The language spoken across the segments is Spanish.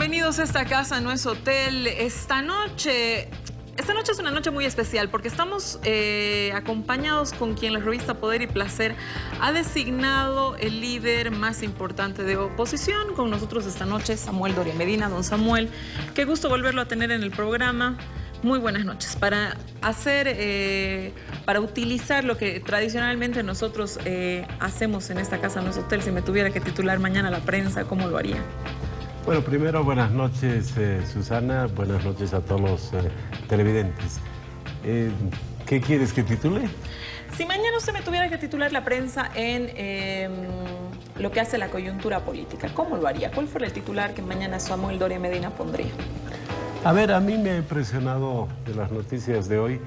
Bienvenidos a esta casa, no es hotel. Esta noche es una noche muy especial porque estamos acompañados con quien la revista Poder y Placer ha designado el líder más importante de oposición. Con nosotros esta noche Samuel Doria Medina. Don Samuel, qué gusto volverlo a tener en el programa. Muy buenas noches. Para utilizar lo que tradicionalmente nosotros hacemos en esta casa, no es hotel, si me tuviera que titular mañana la prensa, ¿cómo lo haría? Bueno, primero buenas noches, Susana, buenas noches a todos los televidentes. ¿Qué quieres que titule? Si mañana usted me tuviera que titular la prensa en lo que hace la coyuntura política, ¿cómo lo haría? ¿Cuál fuera el titular que mañana Samuel Doria Medina pondría? A ver, a mí me ha impresionado de las noticias de hoy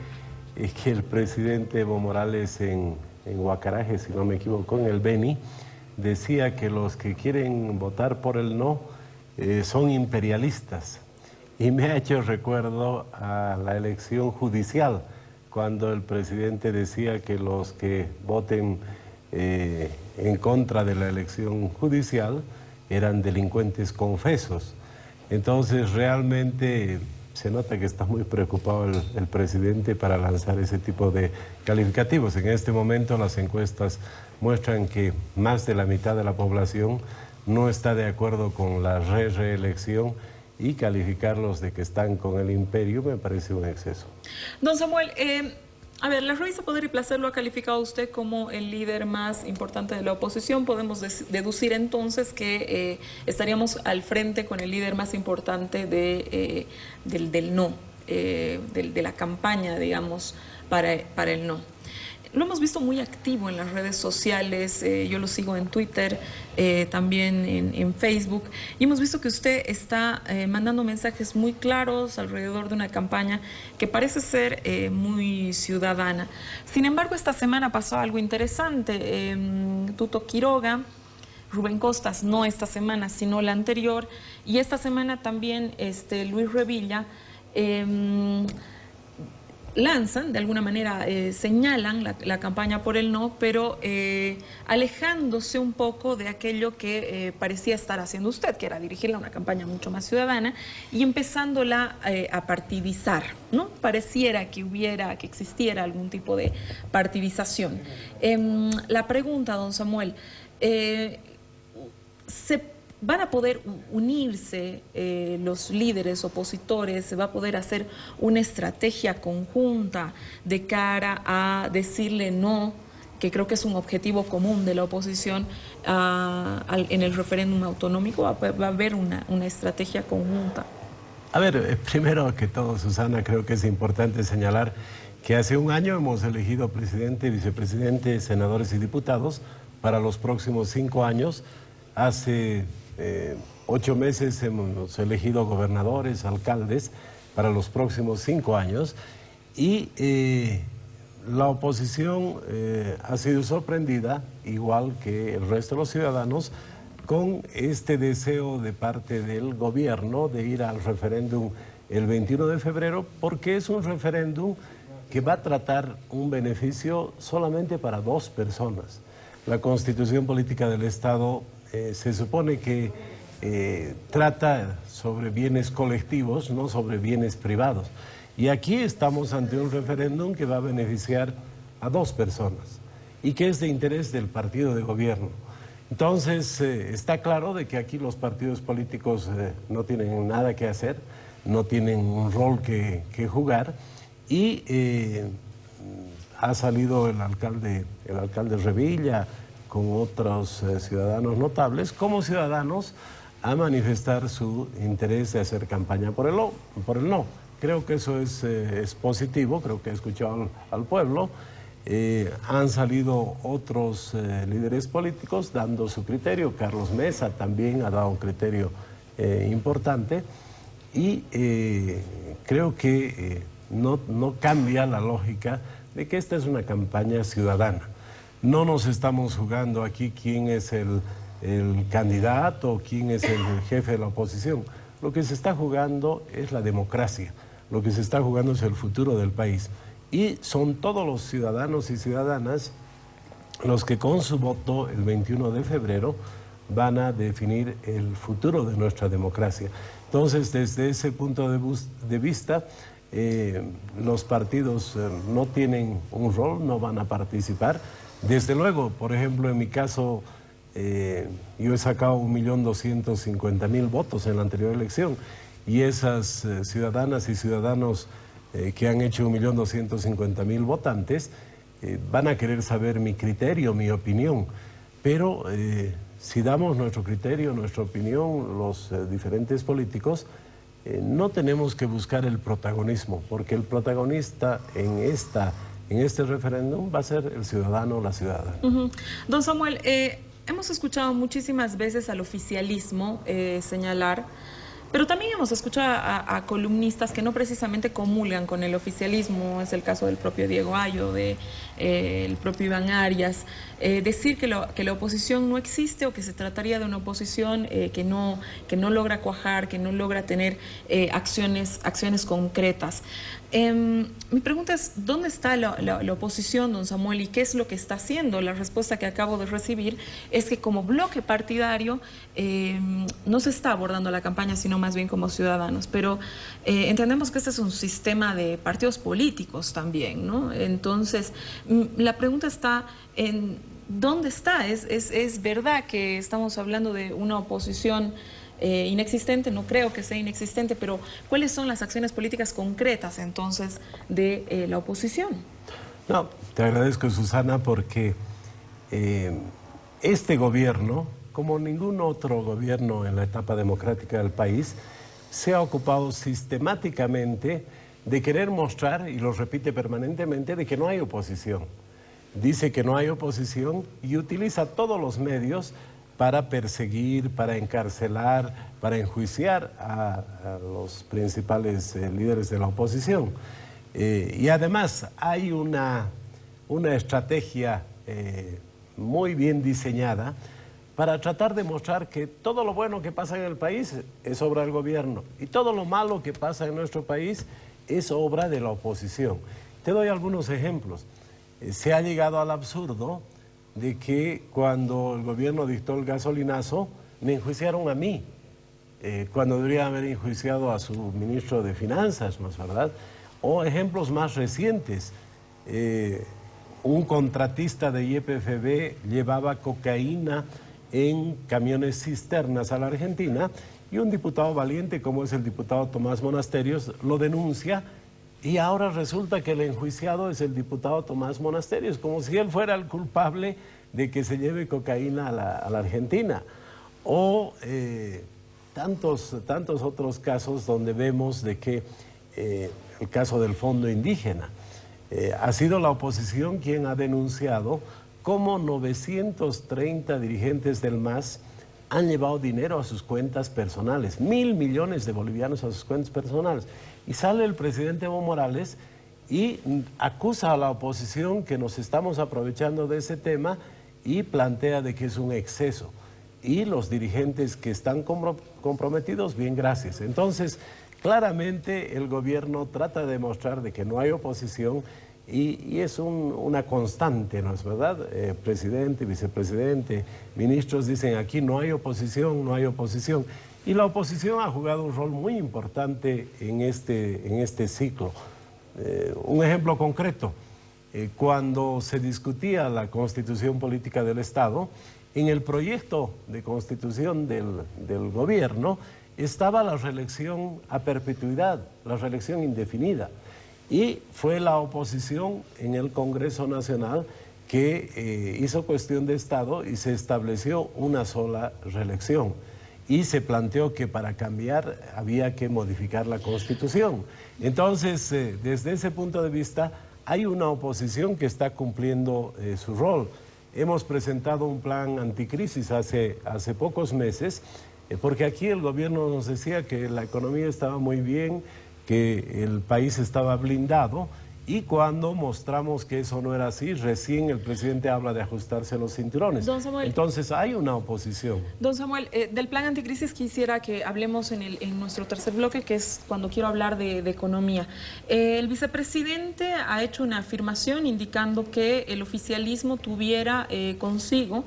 que el presidente Evo Morales en Huacaraje, si no me equivoco, en el Beni, decía que los que quieren votar por el no son imperialistas, y me ha hecho recuerdo a la elección judicial, cuando el presidente decía que los que voten en contra de la elección judicial eran delincuentes confesos. Entonces realmente se nota que está muy preocupado el presidente para lanzar ese tipo de calificativos. En este momento las encuestas muestran que más de la mitad de la población no está de acuerdo con la reelección, y calificarlos de que están con el imperio me parece un exceso. Don Samuel, a ver, la revista Poder y Placer lo ha calificado usted como el líder más importante de la oposición. Podemos deducir entonces que estaríamos al frente con el líder más importante del no, de la campaña, digamos, para el no. Lo hemos visto muy activo en las redes sociales, yo lo sigo en Twitter, también en Facebook, y hemos visto que usted está mandando mensajes muy claros alrededor de una campaña que parece ser muy ciudadana. Sin embargo, esta semana pasó algo interesante. Tuto Quiroga, Rubén Costas, no esta semana, sino la anterior, y esta semana también Luis Revilla, lanzan, de alguna manera señalan la campaña por el no, pero alejándose un poco de aquello que parecía estar haciendo usted, que era dirigirla a una campaña mucho más ciudadana y empezándola a partidizar, ¿no? Pareciera que existiera algún tipo de partidización. La pregunta, don Samuel, ¿van a poder unirse los líderes opositores? ¿Se va a poder hacer una estrategia conjunta de cara a decirle no, que creo que es un objetivo común de la oposición, en el referéndum autonómico? ¿Va a haber una estrategia conjunta? A ver, primero que todo, Susana, creo que es importante señalar que hace un año hemos elegido presidente, vicepresidente, senadores y diputados para los próximos 5 años. Hace 8 meses hemos elegido gobernadores, alcaldes para los próximos 5 años, y la oposición ha sido sorprendida, igual que el resto de los ciudadanos, con este deseo de parte del gobierno de ir al referéndum el 21 de febrero, porque es un referéndum que va a tratar un beneficio solamente para 2 personas. La Constitución Política del Estado se supone que trata sobre bienes colectivos, no sobre bienes privados. Y aquí estamos ante un referéndum que va a beneficiar a 2 personas y que es de interés del partido de gobierno. Entonces, está claro de que aquí los partidos políticos no tienen nada que hacer, no tienen un rol que jugar, y ha salido el alcalde Revilla con otros ciudadanos notables, como ciudadanos, a manifestar su interés de hacer campaña por el no. Creo que eso es positivo, creo que he escuchado al pueblo. Han salido otros líderes políticos dando su criterio. Carlos Mesa también ha dado un criterio importante, y creo que no cambia la lógica de que esta es una campaña ciudadana. No nos estamos jugando aquí quién es el candidato, quién es el jefe de la oposición. Lo que se está jugando es la democracia, lo que se está jugando es el futuro del país. Y son todos los ciudadanos y ciudadanas los que con su voto el 21 de febrero van a definir el futuro de nuestra democracia. Entonces, desde ese punto de vista, los partidos no tienen un rol, no van a participar. Desde luego, por ejemplo, en mi caso, yo he sacado 1.250.000 votos en la anterior elección y esas ciudadanas y ciudadanos que han hecho 1.250.000 votantes van a querer saber mi criterio, mi opinión, pero si damos nuestro criterio, nuestra opinión, los diferentes políticos, no tenemos que buscar el protagonismo, porque el protagonista en este referéndum va a ser el ciudadano o la ciudadana. Don Samuel, hemos escuchado muchísimas veces al oficialismo señalar, pero también hemos escuchado a columnistas que no precisamente comulgan con el oficialismo, es el caso del propio Diego Ayo, el propio Iván Arias, decir que la oposición no existe o que se trataría de una oposición que no logra cuajar, que no logra tener acciones concretas. Mi pregunta es, ¿dónde está la oposición, don Samuel, y qué es lo que está haciendo? La respuesta que acabo de recibir es que como bloque partidario no se está abordando la campaña, sino más bien como ciudadanos, pero entendemos que este es un sistema de partidos políticos también, ¿no? Entonces, la pregunta está en ¿dónde está? ¿Es verdad que estamos hablando de una oposición inexistente? No creo que sea inexistente, pero ¿cuáles son las acciones políticas concretas entonces de la oposición? No, te agradezco, Susana, porque este gobierno, como ningún otro gobierno en la etapa democrática del país, se ha ocupado sistemáticamente de querer mostrar, y lo repite permanentemente, de que no hay oposición. Dice que no hay oposición y utiliza todos los medios para perseguir, para encarcelar, para enjuiciar a los principales líderes de la oposición. Y además hay una estrategia muy bien diseñada para tratar de mostrar que todo lo bueno que pasa en el país es obra del gobierno y todo lo malo que pasa en nuestro país es obra de la oposición. Te doy algunos ejemplos. Se ha llegado al absurdo de que cuando el gobierno dictó el gasolinazo, me enjuiciaron a mí, cuando debería haber enjuiciado a su ministro de Finanzas, ¿no es verdad? O ejemplos más recientes, un contratista de YPFB llevaba cocaína en camiones cisternas a la Argentina y un diputado valiente, como es el diputado Tomás Monasterios, lo denuncia. Y ahora resulta que el enjuiciado es el diputado Tomás Monasterios, como si él fuera el culpable de que se lleve cocaína a la Argentina. O tantos otros casos donde vemos de que el caso del Fondo Indígena. Ha sido la oposición quien ha denunciado cómo 930 dirigentes del MAS han llevado dinero a sus cuentas personales, 1.000 millones de bolivianos a sus cuentas personales. Y sale el presidente Evo Morales y acusa a la oposición que nos estamos aprovechando de ese tema y plantea de que es un exceso. Y los dirigentes que están comprometidos, bien, gracias. Entonces, claramente el gobierno trata de demostrar de que no hay oposición y es una constante, ¿no es verdad? Presidente, vicepresidente, ministros dicen aquí no hay oposición, no hay oposición. Y la oposición ha jugado un rol muy importante en este ciclo. Un ejemplo concreto, cuando se discutía la constitución política del Estado, en el proyecto de constitución del gobierno estaba la reelección a perpetuidad, la reelección indefinida. Y fue la oposición en el Congreso Nacional que hizo cuestión de Estado y se estableció una sola reelección. Y se planteó que para cambiar había que modificar la Constitución. Entonces, desde ese punto de vista, hay una oposición que está cumpliendo su rol. Hemos presentado un plan anticrisis hace pocos meses, porque aquí el gobierno nos decía que la economía estaba muy bien, que el país estaba blindado, y cuando mostramos que eso no era así, recién el presidente habla de ajustarse los cinturones. Don Samuel, entonces hay una oposición. Don Samuel, del plan anticrisis quisiera que hablemos en nuestro tercer bloque, que es cuando quiero hablar de economía. El vicepresidente ha hecho una afirmación indicando que el oficialismo tuviera consigo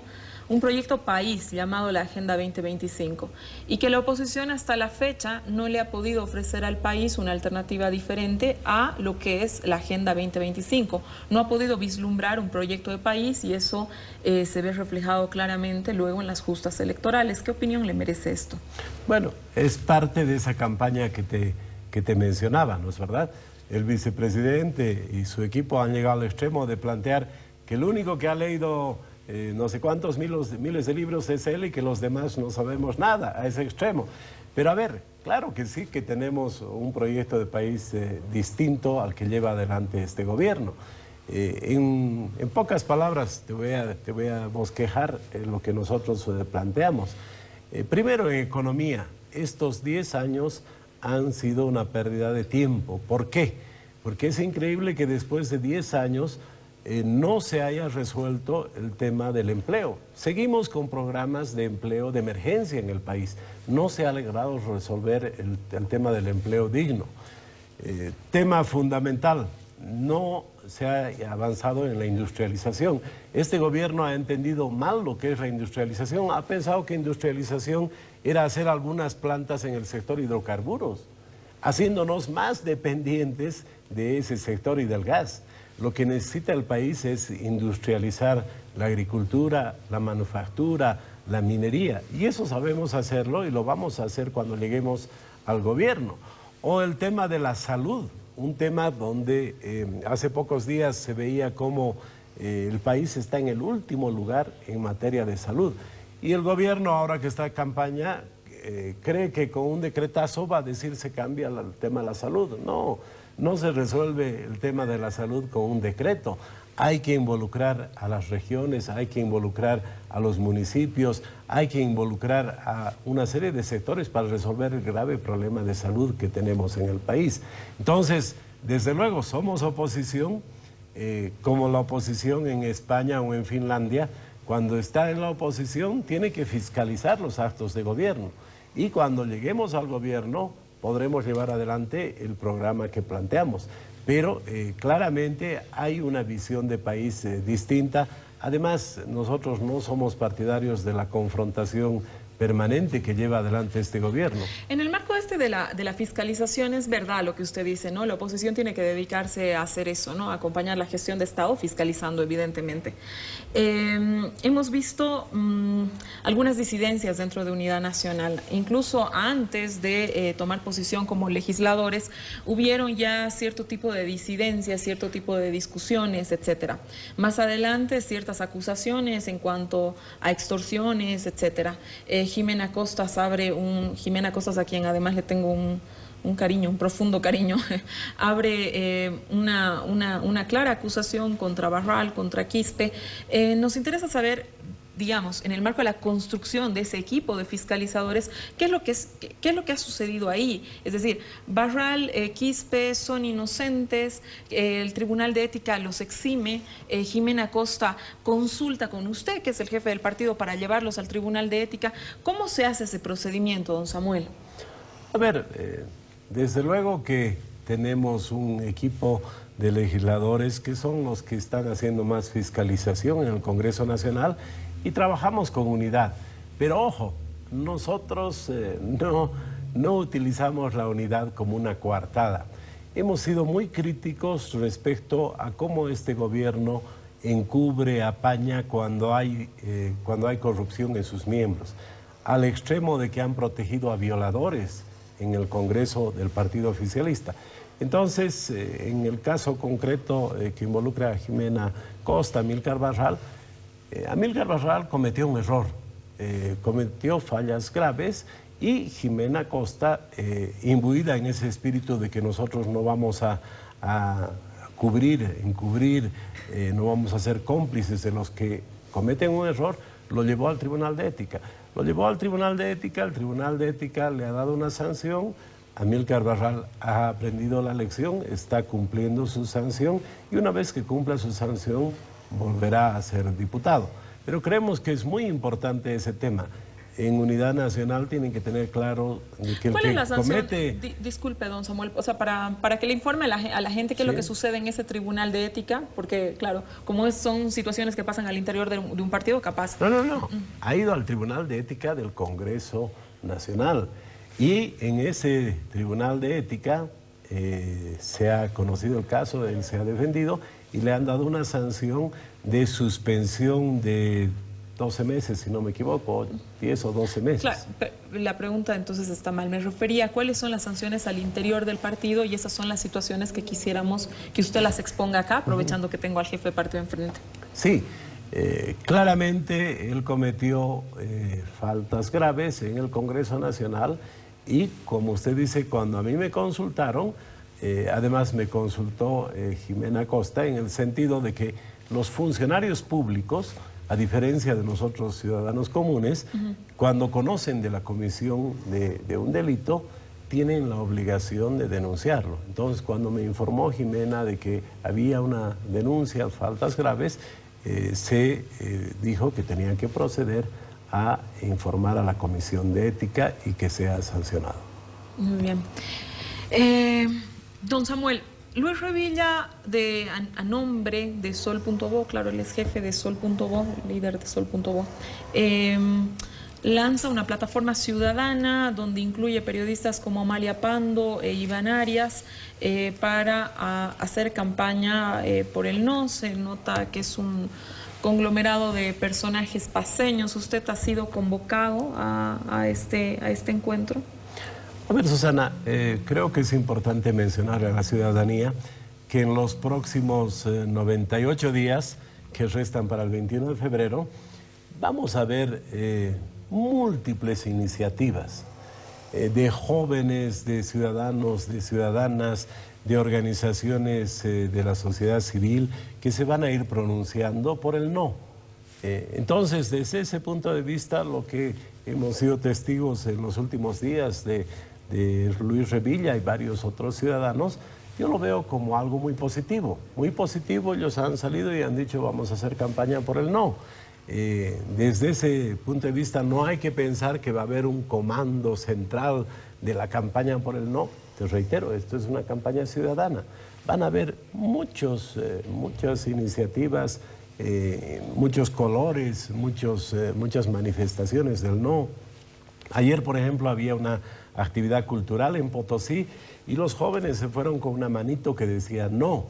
un proyecto país llamado la Agenda 2025 y que la oposición hasta la fecha no le ha podido ofrecer al país una alternativa diferente a lo que es la Agenda 2025. No ha podido vislumbrar un proyecto de país y eso se ve reflejado claramente luego en las justas electorales. ¿Qué opinión le merece esto? Bueno, es parte de esa campaña que te mencionaba, ¿no es verdad? El vicepresidente y su equipo han llegado al extremo de plantear que el único que ha leído no sé cuántos miles de libros es él y que los demás no sabemos nada, a ese extremo. Pero a ver, claro que sí que tenemos un proyecto de país distinto al que lleva adelante este gobierno. En pocas palabras te voy a bosquejar lo que nosotros planteamos. Primero, en economía, estos 10 años han sido una pérdida de tiempo. ¿Por qué? Porque es increíble que después de 10 años no se haya resuelto el tema del empleo. Seguimos con programas de empleo de emergencia en el país. No se ha logrado resolver el tema del empleo digno. Tema fundamental, no se ha avanzado en la industrialización. Este gobierno ha entendido mal lo que es la industrialización. Ha pensado que industrialización era hacer algunas plantas en el sector hidrocarburos, haciéndonos más dependientes de ese sector y del gas. Lo que necesita el país es industrializar la agricultura, la manufactura, la minería. Y eso sabemos hacerlo y lo vamos a hacer cuando lleguemos al gobierno. O el tema de la salud, un tema donde hace pocos días se veía cómo el país está en el último lugar en materia de salud. Y el gobierno, ahora que está en campaña, cree que con un decretazo va a decir se cambia el tema de la salud. No, no se resuelve el tema de la salud con un decreto. Hay que involucrar a las regiones, hay que involucrar a los municipios, hay que involucrar a una serie de sectores para resolver el grave problema de salud que tenemos en el país. Entonces, desde luego, somos oposición, como la oposición en España o en Finlandia. Cuando está en la oposición tiene que fiscalizar los actos de gobierno y cuando lleguemos al gobierno podremos llevar adelante el programa que planteamos. Pero claramente hay una visión de país distinta. Además, nosotros no somos partidarios de la confrontación permanente que lleva adelante este gobierno. En el marco de la fiscalización es verdad lo que usted dice, ¿no? La oposición tiene que dedicarse a hacer eso, ¿no? A acompañar la gestión de Estado fiscalizando, evidentemente. Hemos visto algunas disidencias dentro de Unidad Nacional. Incluso antes de tomar posición como legisladores, hubieron ya cierto tipo de disidencias, cierto tipo de discusiones, etcétera. Más adelante, ciertas acusaciones en cuanto a extorsiones, etcétera. Jimena Costas Jimena Costas, a quien además le tengo un cariño, un profundo cariño, abre una clara acusación contra Barral, contra Quispe. Nos interesa saber, digamos, en el marco de la construcción de ese equipo de fiscalizadores, ¿qué es lo que ha sucedido ahí? Es decir, Barral, Quispe son inocentes, el Tribunal de Ética los exime, Jimena Costa consulta con usted, que es el jefe del partido, para llevarlos al Tribunal de Ética. ¿Cómo se hace ese procedimiento, don Samuel? A ver, desde luego que tenemos un equipo de legisladores que son los que están haciendo más fiscalización en el Congreso Nacional y trabajamos con unidad. Pero ojo, nosotros no utilizamos la unidad como una coartada. Hemos sido muy críticos respecto a cómo este gobierno encubre, apaña cuando hay corrupción en sus miembros, al extremo de que han protegido a violadores en el Congreso del Partido Oficialista. Entonces, en el caso concreto que involucra a Jimena Costa, Amílcar Barral cometió un error, cometió fallas graves y Jimena Costa, imbuida en ese espíritu de que nosotros no vamos a encubrir, no vamos a ser cómplices de los que cometen un error, lo llevó al Tribunal de Ética. Lo llevó al Tribunal de Ética, el Tribunal de Ética le ha dado una sanción. Amílcar Barral ha aprendido la lección, está cumpliendo su sanción y una vez que cumpla su sanción volverá a ser diputado. Pero creemos que es muy importante ese tema. en Unidad Nacional tienen que tener claro que el ¿Cuál es la que sanción? comete... Disculpe, don Samuel, o sea, para que le informe a la gente qué es lo que sucede en ese tribunal de ética, porque, claro, como son situaciones que pasan al interior de un partido, capaz. No. Ha ido al Tribunal de Ética del Congreso Nacional y en ese Tribunal de Ética se ha conocido el caso, él se ha defendido y le han dado una sanción de suspensión de 12 meses, si no me equivoco, 10 o 12 meses. Claro, la pregunta entonces está mal. Me refería a cuáles son las sanciones al interior del partido y esas son las situaciones que quisiéramos que usted las exponga acá, aprovechando que tengo al jefe de partido enfrente. Sí, claramente él cometió faltas graves en el Congreso Nacional y, como usted dice, cuando a mí me consultaron, además me consultó Jimena Costa en el sentido de que los funcionarios públicos, a diferencia de nosotros ciudadanos comunes, cuando conocen de la comisión de un delito, tienen la obligación de denunciarlo. Entonces, cuando me informó Jimena de que había una denuncia, faltas graves, se dijo que tenían que proceder a informar a la comisión de ética y que sea sancionado. Muy bien. Don Samuel, Luis Revilla, a nombre de Sol.bo, claro, él es jefe de Sol.bo, líder de Sol.bo, lanza una plataforma ciudadana donde incluye periodistas como Amalia Pando e Iván Arias para hacer campaña por el no. Se nota que es un conglomerado de personajes paceños. ¿Usted ha sido convocado a este encuentro? A ver, Susana, creo que es importante mencionarle a la ciudadanía que en los próximos 98 días que restan para el 21 de febrero, vamos a ver múltiples iniciativas de jóvenes, de ciudadanos, de ciudadanas, de organizaciones de la sociedad civil que se van a ir pronunciando por el no. Entonces, desde ese punto de vista, lo que hemos sido testigos en los últimos días de Luis Revilla y varios otros ciudadanos, yo lo veo como algo muy positivo. Muy positivo, ellos han salido y han dicho vamos a hacer campaña por el no. Desde ese punto de vista no hay que pensar que va a haber un comando central de la campaña por el no. Te reitero, esto es una campaña ciudadana. Van a haber muchas iniciativas, muchos colores, muchas manifestaciones del no. Ayer, por ejemplo, había una actividad cultural en Potosí y los jóvenes se fueron con una manito que decía no.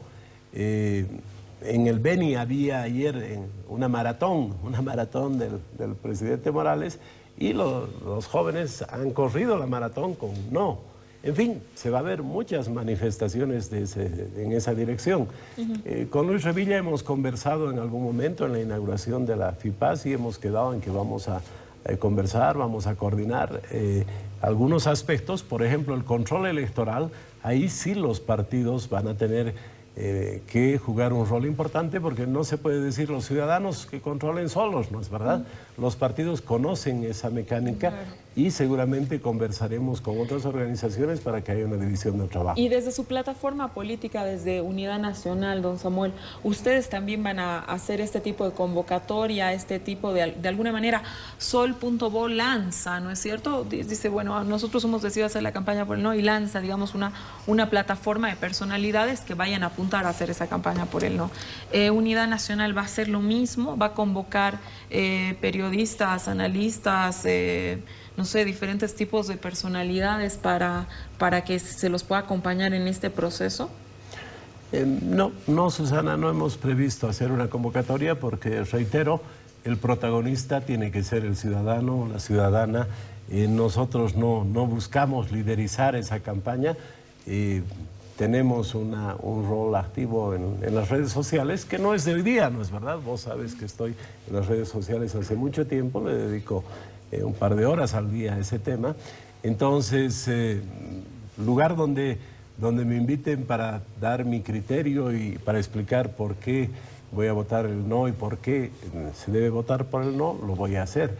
En el Beni había ayer una maratón del presidente Morales y los jóvenes han corrido la maratón con no. En fin, se va a ver muchas manifestaciones en esa dirección. Con Luis Revilla hemos conversado en algún momento en la inauguración de la FIPAS y hemos quedado en que vamos a conversar, vamos a coordinar algunos aspectos, por ejemplo, el control electoral. Ahí sí los partidos van a tener que jugar un rol importante porque no se puede decir los ciudadanos que controlen solos, ¿no es verdad? Los partidos conocen esa mecánica y seguramente conversaremos con otras organizaciones para que haya una división del trabajo. Y desde su plataforma política, desde Unidad Nacional, don Samuel, ustedes también van a hacer este tipo de convocatoria, este tipo de alguna manera, Sol.bo lanza, ¿no es cierto? Dice, bueno, nosotros hemos decidido hacer la campaña por el no y lanza, digamos, una plataforma de personalidades que vayan a apuntar a hacer esa campaña por el no. Unidad Nacional va a hacer lo mismo, va a convocar periodistas, analistas, no sé, diferentes tipos de personalidades para que se los pueda acompañar en este proceso. No, Susana, no hemos previsto hacer una convocatoria porque, reitero, el protagonista tiene que ser el ciudadano, la ciudadana. Nosotros no buscamos liderizar esa campaña. Tenemos un rol activo en las redes sociales, que no es de hoy día, ¿no es verdad? Vos sabes que estoy en las redes sociales hace mucho tiempo, le dedico un par de horas al día a ese tema. Entonces, lugar donde me inviten para dar mi criterio y para explicar por qué voy a votar el no y por qué se debe votar por el no, lo voy a hacer.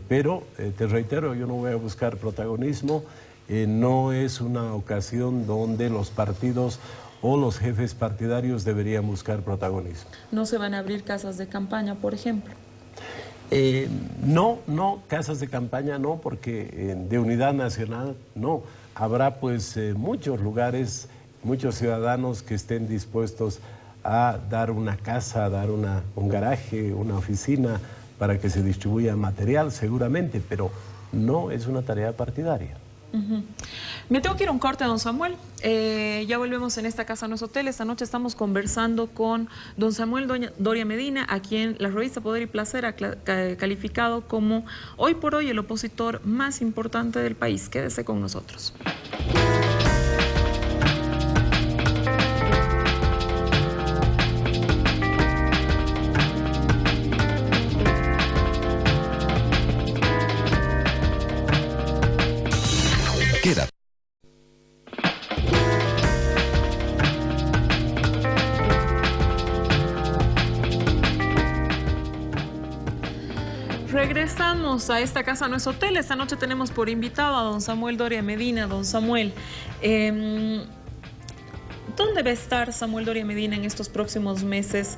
Pero, te reitero, yo no voy a buscar protagonismo. No es una ocasión donde los partidos o los jefes partidarios deberían buscar protagonismo. ¿No se van a abrir casas de campaña, por ejemplo? No, casas de campaña no, porque de unidad nacional no. Habrá pues muchos lugares, muchos ciudadanos que estén dispuestos a dar una casa, a dar un garaje, una oficina para que se distribuya material seguramente, pero no es una tarea partidaria. Me tengo que ir a un corte, don Samuel. Ya volvemos en esta casa, no es hotel. Esta noche estamos conversando con don Samuel Doria Medina, a quien la revista Poder y Placer ha calificado como hoy por hoy el opositor más importante del país. Quédese con nosotros. Quédate. Regresamos a esta casa, no es hotel. Esta noche tenemos por invitado a don Samuel Doria Medina. Don Samuel, ¿dónde va a estar Samuel Doria Medina en estos próximos meses?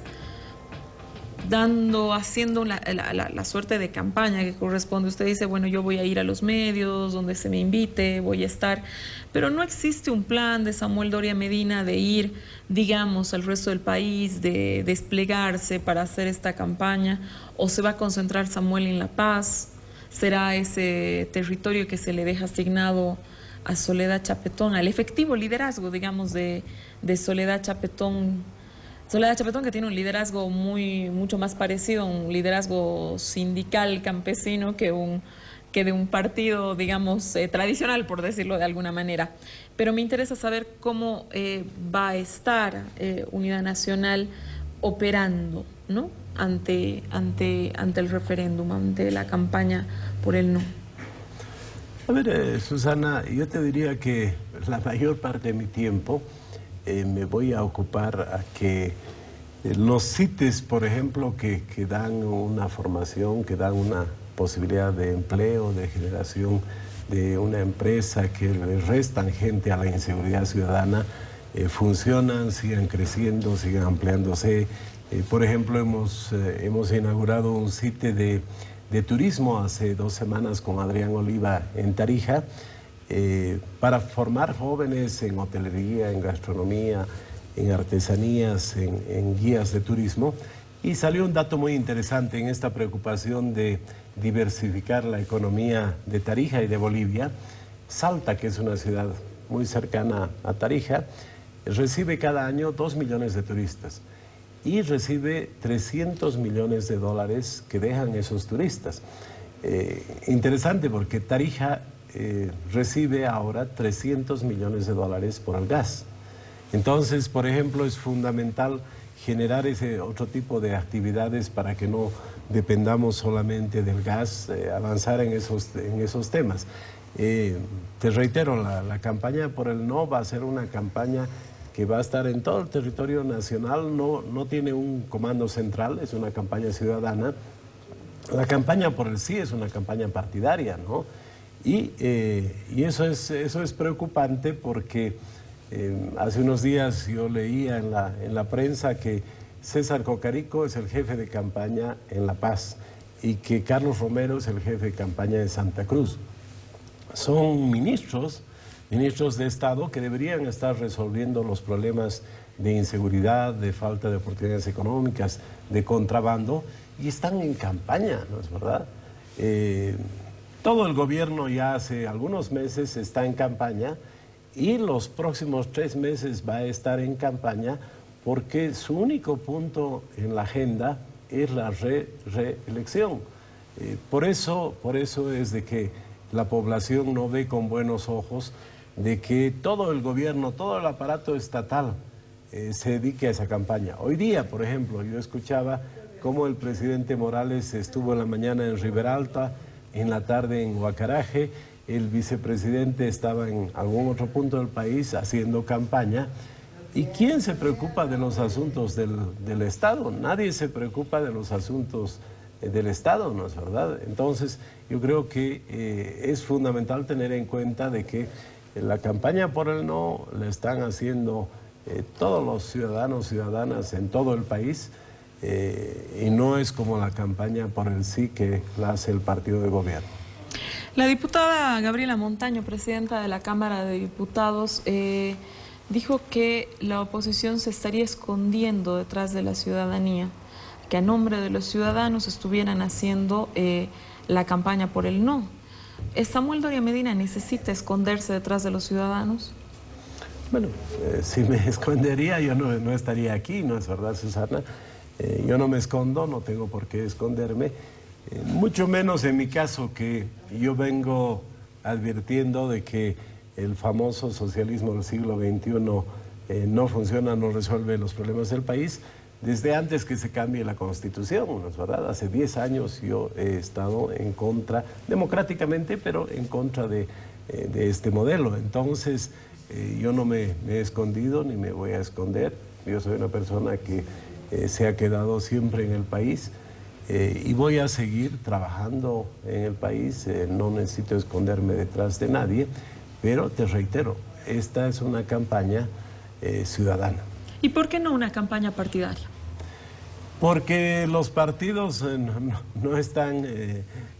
Haciendo la suerte de campaña que corresponde. Usted dice, bueno, yo voy a ir a los medios, donde se me invite, voy a estar, pero no existe un plan de Samuel Doria Medina de ir, digamos, al resto del país, de desplegarse para hacer esta campaña, o se va a concentrar Samuel en La Paz. ¿Será ese territorio que se le deja asignado a Soledad Chapetón, al efectivo liderazgo, digamos, de Soledad Chapetón? Soledad Chapetón, que tiene un liderazgo mucho más parecido a un liderazgo sindical campesino que de un partido, digamos, tradicional, por decirlo de alguna manera. Pero me interesa saber cómo va a estar Unidad Nacional operando, ¿no?, ante el referéndum, ante la campaña por el no. A ver, Susana, yo te diría que la mayor parte de mi tiempo me voy a ocupar a que los CITES, por ejemplo, que dan una formación, que dan una posibilidad de empleo, de generación de una empresa, que le restan gente a la inseguridad ciudadana, funcionan, sigan creciendo, sigan ampliándose. Por ejemplo, hemos inaugurado un CITE de turismo hace 2 semanas con Adrián Oliva en Tarija, para formar jóvenes en hotelería, en gastronomía, en artesanías, en guías de turismo. Y salió un dato muy interesante en esta preocupación de diversificar la economía de Tarija y de Bolivia. Salta, que es una ciudad muy cercana a Tarija, recibe cada año 2 millones de turistas y recibe 300 millones de dólares que dejan esos turistas. Interesante, porque Tarija recibe ahora 300 millones de dólares por el gas. Entonces, por ejemplo, es fundamental generar ese otro tipo de actividades para que no dependamos solamente del gas, avanzar en esos temas. Te reitero, la campaña por el no va a ser una campaña que va a estar en todo el territorio nacional, no tiene un comando central, es una campaña ciudadana. La campaña por el sí es una campaña partidaria, ¿no? Y eso es preocupante, porque hace unos días yo leía en la prensa que César Cocarico es el jefe de campaña en La Paz y que Carlos Romero es el jefe de campaña de Santa Cruz. Son ministros de Estado que deberían estar resolviendo los problemas de inseguridad, de falta de oportunidades económicas, de contrabando, y están en campaña, ¿no es verdad? Todo el gobierno ya hace algunos meses está en campaña, y los próximos 3 meses va a estar en campaña, porque su único punto en la agenda es la reelección. Por eso es de que la población no ve con buenos ojos de que todo el gobierno, todo el aparato estatal se dedique a esa campaña. Hoy día, por ejemplo, yo escuchaba cómo el presidente Morales estuvo en la mañana en Riberalta, en la tarde en Huacaraje, el vicepresidente estaba en algún otro punto del país haciendo campaña. ¿Y quién se preocupa de los asuntos del Estado? Nadie se preocupa de los asuntos del Estado, ¿no es verdad? Entonces, yo creo que es fundamental tener en cuenta de que la campaña por el no la están haciendo todos los ciudadanos, ciudadanas en todo el país. y no es como la campaña por el sí que la hace el partido de gobierno. La diputada Gabriela Montaño, presidenta de la Cámara de Diputados, dijo que la oposición se estaría escondiendo detrás de la ciudadanía, que a nombre de los ciudadanos estuvieran haciendo la campaña por el no. ¿Samuel Doria Medina necesita esconderse detrás de los ciudadanos? Bueno, si me escondería yo no estaría aquí, ¿no es verdad, Susana? Yo no me escondo, no tengo por qué esconderme, mucho menos en mi caso, que yo vengo advirtiendo de que el famoso socialismo del siglo XXI no funciona, no resuelve los problemas del país, desde antes que se cambie la Constitución, ¿no es verdad? Hace 10 años yo he estado en contra, democráticamente, pero en contra de este modelo. Entonces, yo no me he escondido ni me voy a esconder. Yo soy una persona que se ha quedado siempre en el país y voy a seguir trabajando en el país. No necesito esconderme detrás de nadie, pero te reitero, esta es una campaña ciudadana. ¿Y por qué no una campaña partidaria? Porque los partidos no están,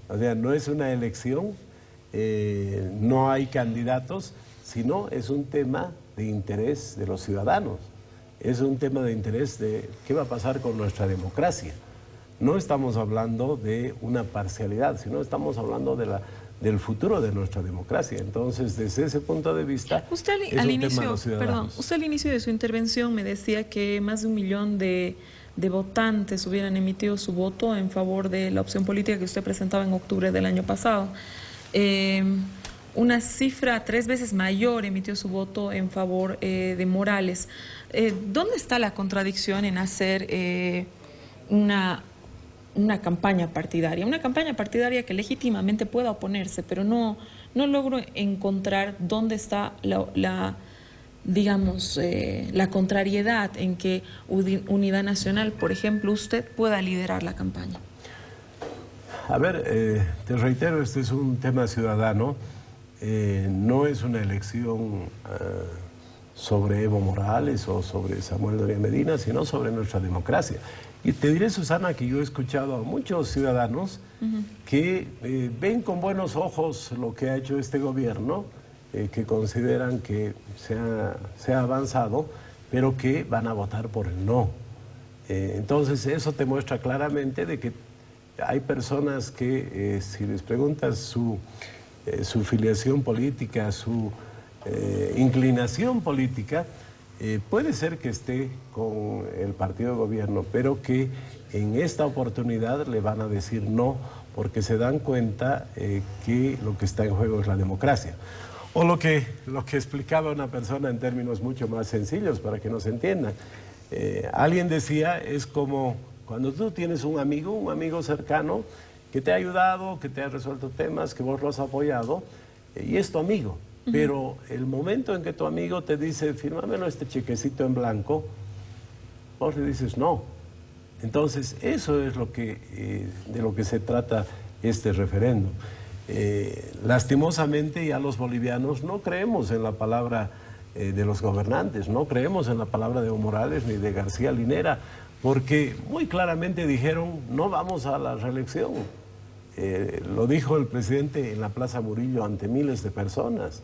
o sea, no es una elección, no hay candidatos, sino es un tema de interés de los ciudadanos, es un tema de interés de qué va a pasar con nuestra democracia. No estamos hablando de una parcialidad, sino estamos hablando del futuro de nuestra democracia. Entonces, desde ese punto de vista, usted es un tema de los ciudadanos. Usted al inicio de su intervención me decía que más de 1 millón de votantes hubieran emitido su voto en favor de la opción política que usted presentaba en octubre del año pasado. Una cifra 3 veces mayor emitió su voto en favor de Morales. ¿Dónde está la contradicción en hacer una campaña partidaria? Una campaña partidaria que legítimamente pueda oponerse, pero no logro encontrar dónde está la contrariedad en que Unidad Nacional, por ejemplo, usted pueda liderar la campaña. A ver, te reitero, este es un tema ciudadano. No es una elección sobre Evo Morales o sobre Samuel Doria Medina, sino sobre nuestra democracia. Y te diré, Susana, que yo he escuchado a muchos ciudadanos que ven con buenos ojos lo que ha hecho este gobierno, que consideran que se ha avanzado, pero que van a votar por el no. Entonces eso te muestra claramente de que hay personas que si les preguntas su filiación política, su inclinación política, puede ser que esté con el partido de gobierno, pero que en esta oportunidad le van a decir no, porque se dan cuenta que lo que está en juego es la democracia. O lo que explicaba una persona en términos mucho más sencillos para que nos entiendan. Alguien decía, es como cuando tú tienes un amigo cercano que te ha ayudado, que te ha resuelto temas, que vos lo has apoyado, y es tu amigo. Pero el momento en que tu amigo te dice, fírmamelo este chequecito en blanco, vos le dices no. Entonces, eso es de lo que se trata este referéndum. Lastimosamente, ya los bolivianos no creemos en la palabra de los gobernantes, no creemos en la palabra de Evo Morales ni de García Linera, porque muy claramente dijeron, no vamos a la reelección. Lo dijo el presidente en la Plaza Murillo ante miles de personas.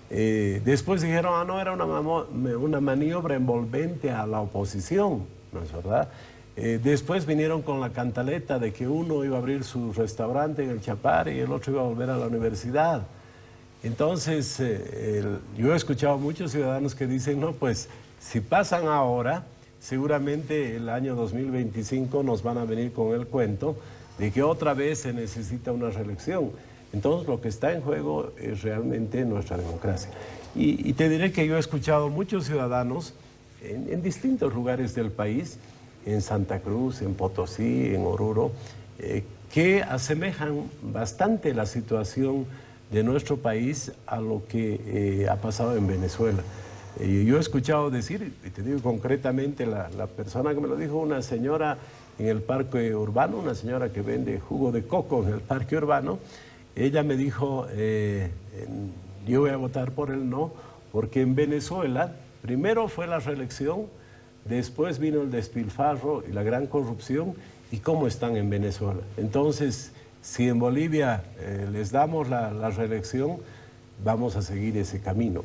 Después dijeron, no, era una maniobra envolvente a la oposición, ¿no es verdad? Después vinieron con la cantaleta de que uno iba a abrir su restaurante en el Chapare y el otro iba a volver a la universidad. Entonces, yo he escuchado a muchos ciudadanos que dicen, no, pues, si pasan ahora, seguramente el año 2025 nos van a venir con el cuento de que otra vez se necesita una reelección. Entonces, lo que está en juego es realmente nuestra democracia. Y te diré que yo he escuchado muchos ciudadanos en distintos lugares del país, en Santa Cruz, en Potosí, en Oruro, que asemejan bastante la situación de nuestro país a lo que ha pasado en Venezuela. Yo he escuchado decir, y te digo concretamente, la persona que me lo dijo, una señora en el parque urbano, una señora que vende jugo de coco en el parque urbano, ella me dijo, yo voy a votar por el no, porque en Venezuela, primero fue la reelección después vino el despilfarro y la gran corrupción, y cómo están en Venezuela. Entonces, si en Bolivia les damos la reelección, vamos a seguir ese camino.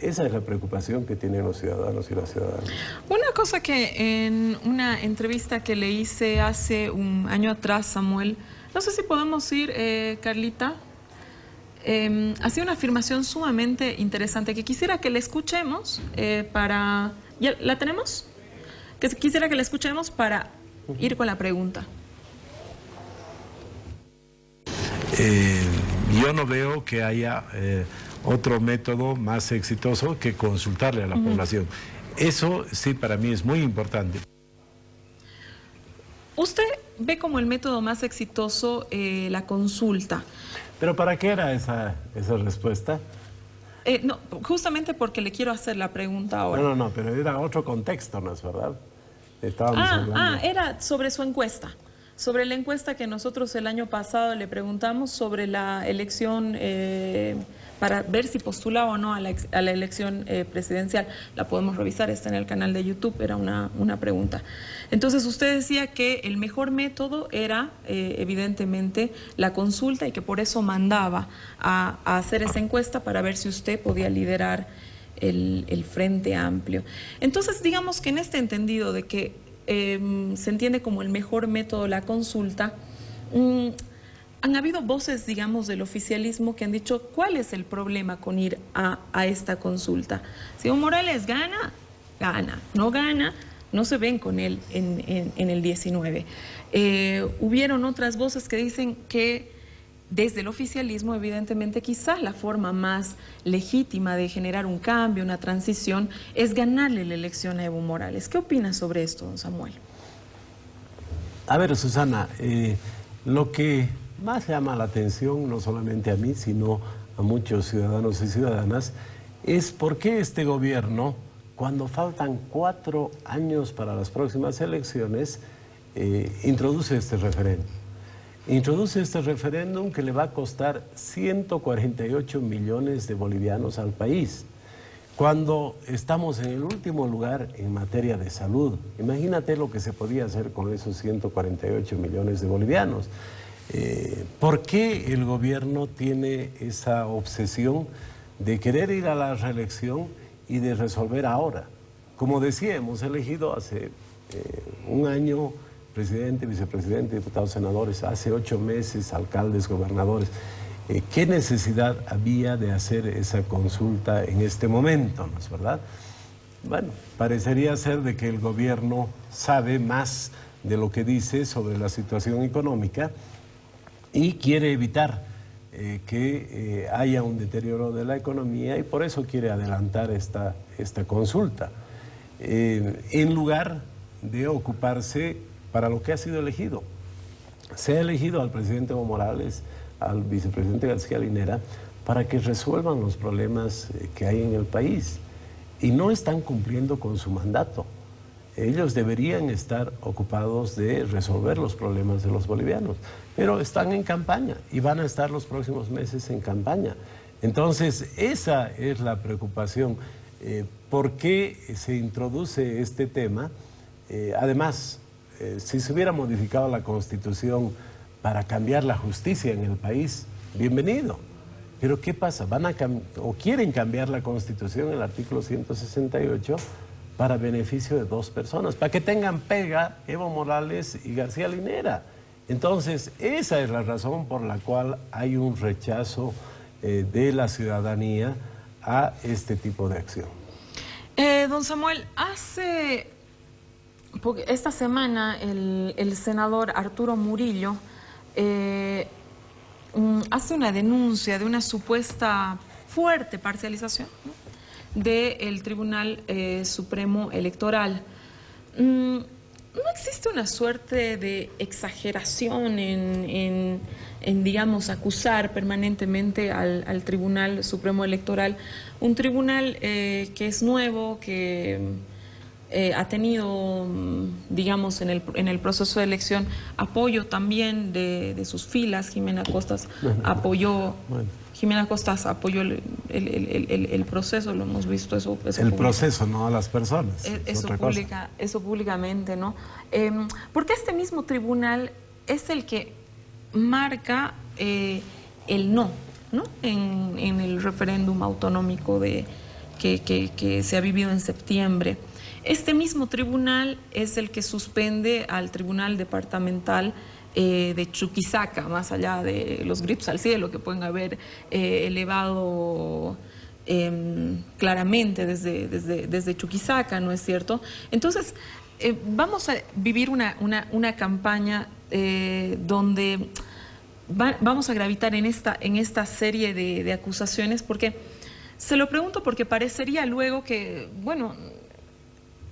Esa es la preocupación que tienen los ciudadanos y las ciudadanas. Una cosa que en una entrevista que le hice hace un año atrás, Samuel, no sé si podemos ir, Carlita, hacía una afirmación sumamente interesante que quisiera que le escuchemos para... ¿Ya la tenemos? Que quisiera que la escuchemos para ir con la pregunta. Yo no veo que haya otro método más exitoso que consultarle a la población. Eso sí para mí es muy importante. ¿Usted ve como el método más exitoso la consulta? ¿Pero para qué era esa respuesta? No, justamente porque le quiero hacer la pregunta ahora. No, pero era otro contexto, ¿no es verdad? Estábamos hablando... Era sobre su encuesta. Sobre la encuesta que nosotros el año pasado le preguntamos sobre la elección, para ver si postulaba o no a la elección presidencial. La podemos revisar, está en el canal de YouTube, era una pregunta. Entonces usted decía que el mejor método era evidentemente la consulta y que por eso mandaba a hacer esa encuesta para ver si usted podía liderar el Frente Amplio. Entonces digamos que en este entendido de que se entiende como el mejor método la consulta, han habido voces, digamos, del oficialismo que han dicho cuál es el problema con ir a esta consulta. Si Evo Morales gana, gana. No gana, no se ven con él en el 19. Hubieron otras voces que dicen que desde el oficialismo, evidentemente, quizás la forma más legítima de generar un cambio, una transición, es ganarle la elección a Evo Morales. ¿Qué opina sobre esto, don Samuel? A ver, Susana, lo que más llama la atención, no solamente a mí, sino a muchos ciudadanos y ciudadanas, es por qué este gobierno, cuando faltan 4 años para las próximas elecciones, introduce este referéndum. Introduce este referéndum que le va a costar 148 millones de bolivianos al país, cuando estamos en el último lugar en materia de salud. Imagínate lo que se podía hacer con esos 148 millones de bolivianos. ¿Por qué el gobierno tiene esa obsesión de querer ir a la reelección y de resolver ahora? Como decía, hemos elegido hace un año presidente, vicepresidente, diputados, senadores, hace 8 meses, alcaldes, gobernadores. ¿Qué necesidad había de hacer esa consulta en este momento, no es verdad? Bueno, parecería ser de que el gobierno sabe más de lo que dice sobre la situación económica y quiere evitar que haya un deterioro de la economía, y por eso quiere adelantar esta consulta, en lugar de ocuparse para lo que ha sido elegido. Se ha elegido al presidente Evo Morales, al vicepresidente García Linera, para que resuelvan los problemas que hay en el país, y no están cumpliendo con su mandato. Ellos deberían estar ocupados de resolver los problemas de los bolivianos, pero están en campaña y van a estar los próximos meses en campaña. Entonces, esa es la preocupación. ¿Por qué se introduce este tema? Además, si se hubiera modificado la Constitución para cambiar la justicia en el país, bienvenido. Pero ¿qué pasa? Quieren cambiar la Constitución, el artículo 168, para beneficio de 2 personas, para que tengan pega Evo Morales y García Linera. Entonces, esa es la razón por la cual hay un rechazo de la ciudadanía a este tipo de acción. Don Samuel, esta semana el senador Arturo Murillo hace una denuncia de una supuesta fuerte parcialización, ¿no?, del Tribunal Supremo Electoral. ¿No existe una suerte de exageración en digamos, acusar permanentemente al Tribunal Supremo Electoral? Un tribunal que es nuevo, que ha tenido, digamos, en el proceso de elección apoyo también de sus filas. Jimena Costas apoyó el proceso, lo hemos visto eso el proceso, no a las personas. Eso públicamente, ¿no? Porque este mismo tribunal es el que marca el no en el referéndum autonómico que se ha vivido en septiembre. Este mismo tribunal es el que suspende al Tribunal Departamental de Chuquisaca, más allá de los gritos al cielo que pueden haber elevado claramente desde Chuquisaca, ¿no es cierto? Entonces, vamos a vivir una campaña donde vamos a gravitar en esta serie de acusaciones, porque se lo pregunto porque parecería luego que, bueno,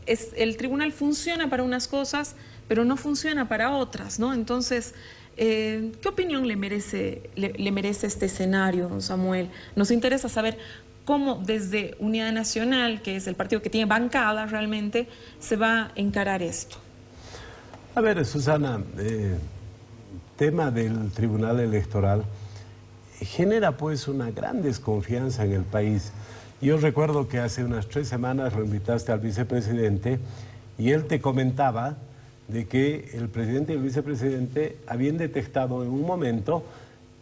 el tribunal funciona para unas cosas, pero no funciona para otras, ¿no? Entonces, ¿qué opinión le merece este escenario, don Samuel? Nos interesa saber cómo desde Unidad Nacional, que es el partido que tiene bancada realmente, se va a encarar esto. A ver, Susana, tema del Tribunal Electoral genera pues una gran desconfianza en el país. Yo recuerdo que hace unas 3 semanas lo invitaste al vicepresidente y él te comentaba de que el presidente y el vicepresidente habían detectado en un momento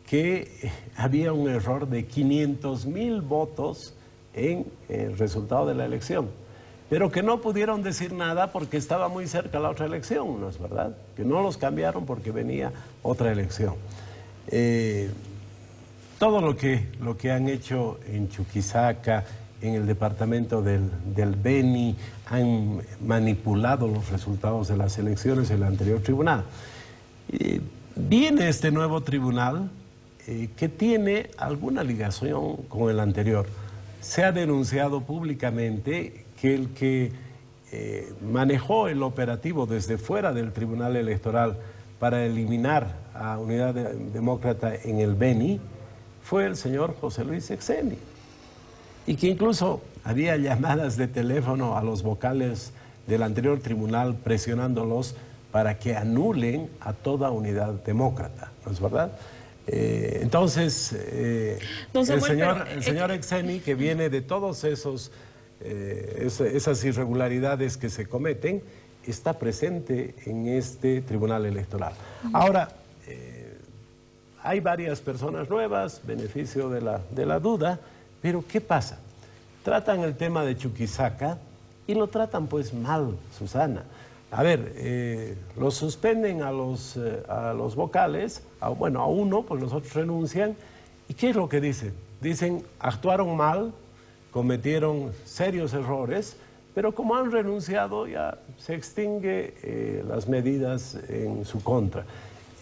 que había un error de 500.000 votos en el resultado de la elección, pero que no pudieron decir nada porque estaba muy cerca la otra elección, ¿no es verdad? Que no los cambiaron porque venía otra elección. Todo lo que han hecho en Chuquisaca, en el departamento del Beni, han manipulado los resultados de las elecciones en el anterior tribunal. Viene este nuevo tribunal que tiene alguna ligación con el anterior. Se ha denunciado públicamente que el que manejó el operativo desde fuera del Tribunal Electoral para eliminar a Unidad Demócrata en el Beni fue el señor José Luis Exeni, y que incluso había llamadas de teléfono a los vocales del anterior tribunal presionándolos para que anulen a toda Unidad Demócrata, ¿no es verdad? Entonces, el señor Exeni, que viene de todos esas irregularidades que se cometen, está presente en este Tribunal Electoral. Ahora, hay varias personas nuevas, beneficio de la duda, pero ¿qué pasa? Tratan el tema de Chuquisaca y lo tratan pues mal, Susana. A ver, los suspenden a los vocales, a uno, pues los otros renuncian. ¿Y qué es lo que dicen? Dicen, actuaron mal, cometieron serios errores, pero como han renunciado ya se extingue las medidas en su contra.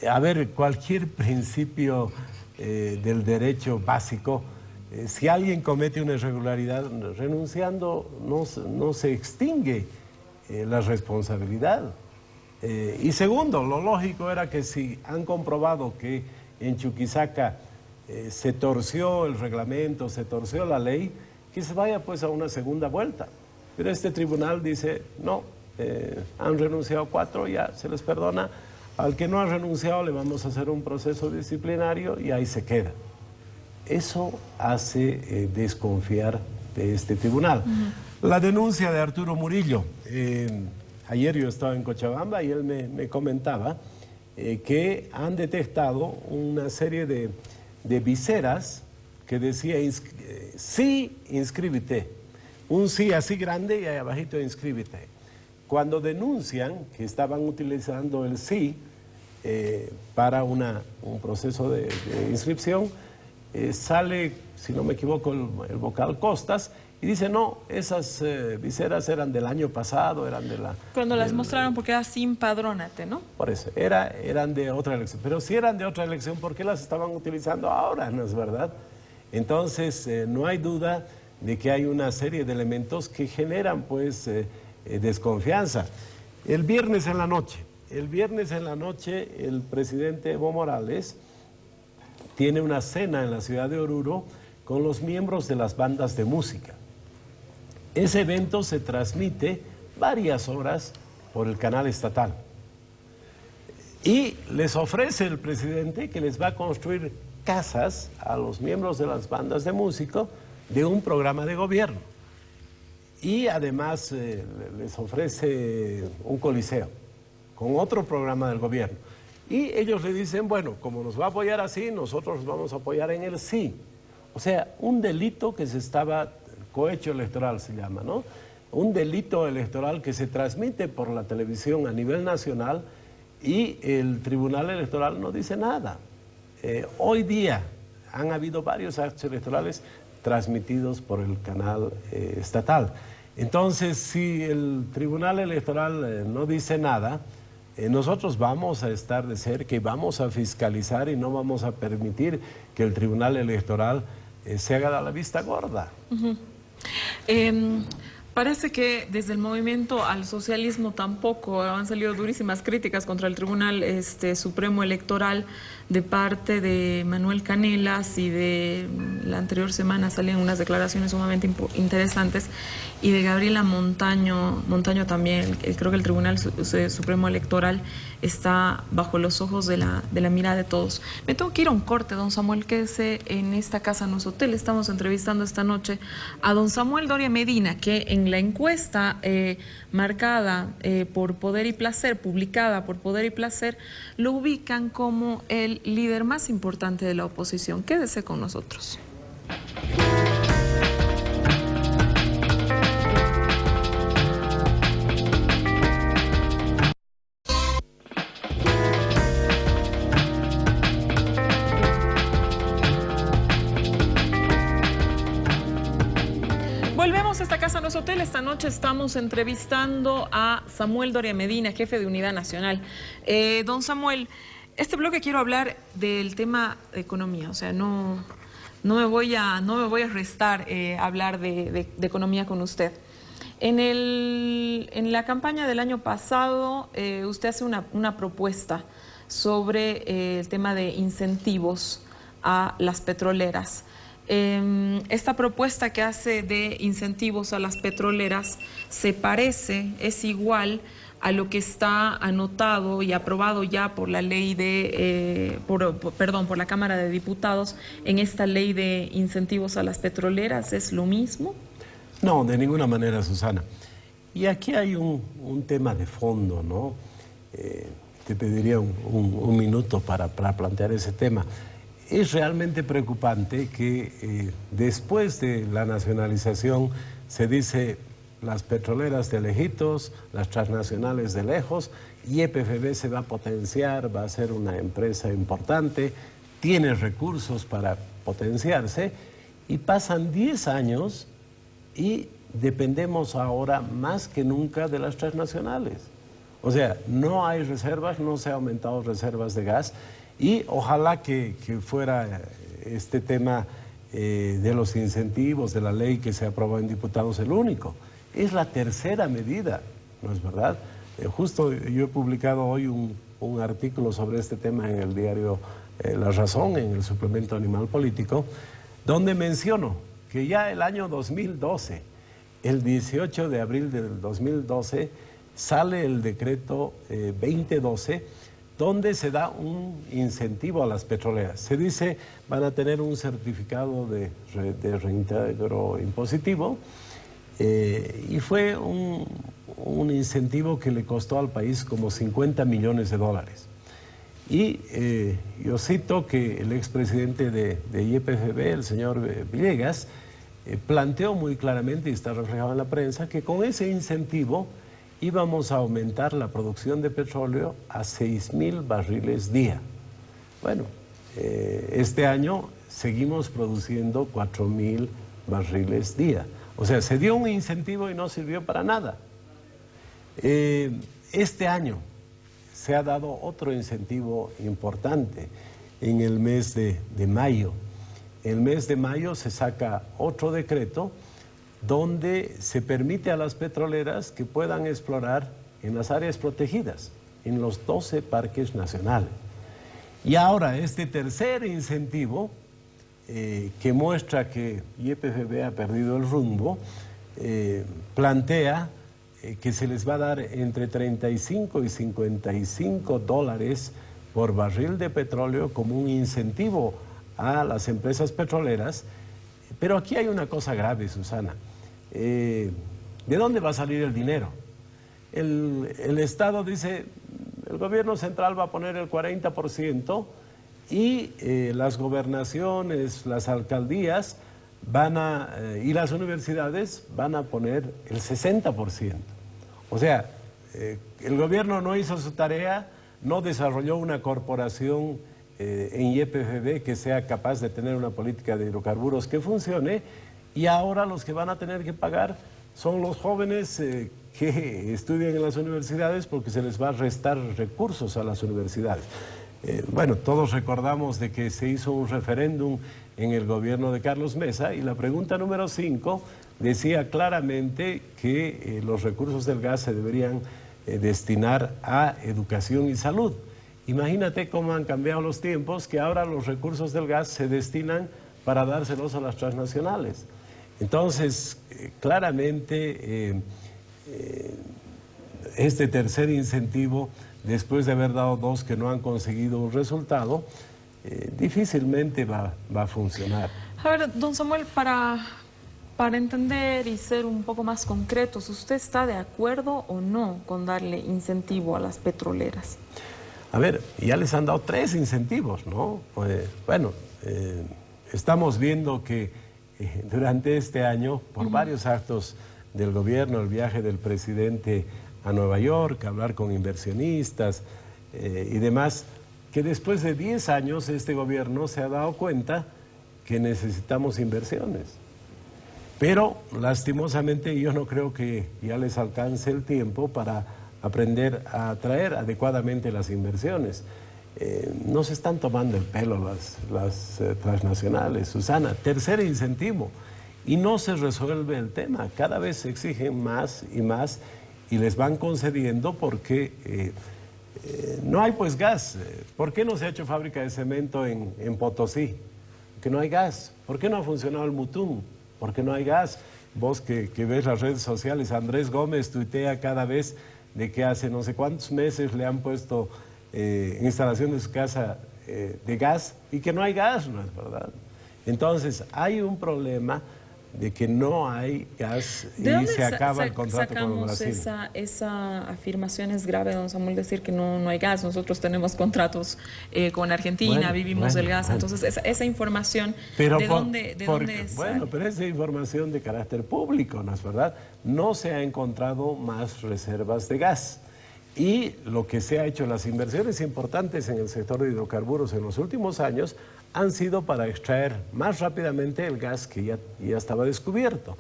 A ver, cualquier principio del derecho básico, si alguien comete una irregularidad, renunciando no se extingue la responsabilidad. Y segundo, lo lógico era que si han comprobado que en Chuquisaca se torció el reglamento, se torció la ley, que se vaya pues a una segunda vuelta. Pero este tribunal dice, no, han renunciado 4, ya se les perdona. Al que no ha renunciado le vamos a hacer un proceso disciplinario y ahí se queda. Eso hace desconfiar de este tribunal. La denuncia de Arturo Murillo. Ayer yo estaba en Cochabamba y él me comentaba que han detectado una serie de viseras que decía sí, inscríbete. Un sí así grande y ahí abajito inscríbete. Cuando denuncian que estaban utilizando el sí para un proceso de inscripción, sale, si no me equivoco, el vocal Costas y dice, no, esas viseras eran del año pasado, eran de la... Cuando las mostraron porque era sin padrónate, ¿no? Por eso, eran de otra elección. Pero si eran de otra elección, ¿por qué las estaban utilizando ahora? ¿No es verdad? Entonces, no hay duda de que hay una serie de elementos que generan, pues, desconfianza. El viernes en la noche, el presidente Evo Morales tiene una cena en la ciudad de Oruro con los miembros de las bandas de música. Ese evento se transmite varias horas por el canal estatal. Y les ofrece el presidente que les va a construir casas a los miembros de las bandas de música de un programa de gobierno. Y además les ofrece un coliseo con otro programa del gobierno. Y ellos le dicen, bueno, como nos va a apoyar así, nosotros nos vamos a apoyar en el sí. O sea, un delito que se estaba, cohecho electoral se llama, ¿no? Un delito electoral que se transmite por la televisión a nivel nacional y el Tribunal Electoral no dice nada. Hoy día han habido varios actos electorales transmitidos por el canal estatal. Entonces, si el Tribunal Electoral no dice nada, nosotros vamos a estar de cerca y vamos a fiscalizar y no vamos a permitir que el Tribunal Electoral se haga la vista gorda. Parece que desde el movimiento al socialismo tampoco han salido durísimas críticas contra el Tribunal Supremo Electoral de parte de Manuel Canelas, y de la anterior semana salían unas declaraciones sumamente interesantes, y de Gabriela Montaño también. Creo que el Tribunal Supremo Electoral está bajo los ojos de la mirada de todos. Me tengo que ir a un corte, don Samuel, quédese en esta casa, no es hotel. Estamos entrevistando esta noche a don Samuel Doria Medina, que en la encuesta marcada por Poder y Placer, publicada por Poder y Placer, lo ubican como el líder más importante de la oposición. Quédese con nosotros. Volvemos a esta casa, no es hotel. Esta noche estamos entrevistando a Samuel Doria Medina, jefe de Unidad Nacional. Don Samuel, este bloque quiero hablar del tema de economía, o sea, no me voy a restar hablar de economía con usted. En la campaña del año pasado, usted hace una propuesta sobre el tema de incentivos a las petroleras. Esta propuesta que hace de incentivos a las petroleras es igual a lo que está anotado y aprobado ya por la ley por la Cámara de Diputados en esta ley de incentivos a las petroleras. ¿Es lo mismo? No, de ninguna manera, Susana. Y aquí hay un tema de fondo, ¿no? Te pediría un minuto para plantear ese tema. Es realmente preocupante que después de la nacionalización se dice las petroleras de lejitos, las transnacionales de lejos, y YPFB se va a potenciar, va a ser una empresa importante, tiene recursos para potenciarse, y pasan 10 años y dependemos ahora más que nunca de las transnacionales. O sea, no hay reservas, no se han aumentado reservas de gas, y ojalá que fuera este tema de los incentivos, de la ley que se aprobó en diputados, el único. Es la tercera medida, ¿no es verdad? Justo yo he publicado hoy un artículo sobre este tema en el diario La Razón, en el suplemento Animal Político, donde menciono que ya el año 2012, el 18 de abril del 2012, sale el decreto 2012, donde se da un incentivo a las petroleras. Se dice, van a tener un certificado de reintegro impositivo, y fue un incentivo que le costó al país como 50 millones de dólares. Y yo cito que el expresidente de YPFB, el señor Villegas, planteó muy claramente, y está reflejado en la prensa, que con ese incentivo íbamos a aumentar la producción de petróleo a 6,000 barriles día. Bueno, este año seguimos produciendo 4,000 barriles día. O sea, se dio un incentivo y no sirvió para nada. Este año se ha dado otro incentivo importante en el mes de mayo. En el mes de mayo se saca otro decreto donde se permite a las petroleras que puedan explorar en las áreas protegidas, en los 12 parques nacionales. Y ahora este tercer incentivo, que muestra que YPFB ha perdido el rumbo, plantea que se les va a dar entre 35 y 55 dólares por barril de petróleo como un incentivo a las empresas petroleras. Pero aquí hay una cosa grave, Susana. ¿De dónde va a salir el dinero? El Estado dice, el gobierno central va a poner el 40% y las gobernaciones, las alcaldías y las universidades van a poner el 60%. O sea, el gobierno no hizo su tarea, no desarrolló una corporación en YPFB que sea capaz de tener una política de hidrocarburos que funcione, y ahora los que van a tener que pagar son los jóvenes que estudian en las universidades, porque se les va a restar recursos a las universidades. Bueno, todos recordamos de que se hizo un referéndum en el gobierno de Carlos Mesa, y la pregunta número 5 decía claramente que los recursos del gas se deberían destinar a educación y salud. Imagínate cómo han cambiado los tiempos, que ahora los recursos del gas se destinan para dárselos a las transnacionales. Entonces, claramente, este tercer incentivo, después de haber dado 2 que no han conseguido un resultado, difícilmente va a funcionar. A ver, don Samuel, para entender y ser un poco más concretos, ¿usted está de acuerdo o no con darle incentivo a las petroleras? A ver, ya les han dado 3 incentivos, ¿no? Estamos viendo que durante este año, por varios actos del gobierno, el viaje del presidente a Nueva York, hablar con inversionistas y demás, que después de 10 años este gobierno se ha dado cuenta que necesitamos inversiones. Pero lastimosamente yo no creo que ya les alcance el tiempo para aprender a atraer adecuadamente las inversiones. No se están tomando el pelo las transnacionales, Susana. Tercer incentivo, y no se resuelve el tema. Cada vez se exigen más y les van concediendo porque no hay pues gas. ¿Por qué no se ha hecho fábrica de cemento en Potosí? Porque no hay gas. ¿Por qué no ha funcionado el Mutum? Porque no hay gas. Vos que ves las redes sociales, Andrés Gómez tuitea cada vez de que hace no sé cuántos meses le han puesto instalación de su casa de gas, y que no hay gas, ¿no es verdad? Entonces hay un problema de que no hay gas y se acaba el contrato con Brasil. Esa afirmación es grave, don Samuel, decir que no hay gas. Nosotros tenemos contratos con Argentina, vivimos del gas. Entonces esa información, ¿de dónde sale? Bueno, pero esa información de carácter público, ¿no es verdad? No se ha encontrado más reservas de gas. Y lo que se ha hecho, las inversiones importantes en el sector de hidrocarburos en los últimos años han sido para extraer más rápidamente el gas que ya estaba descubierto.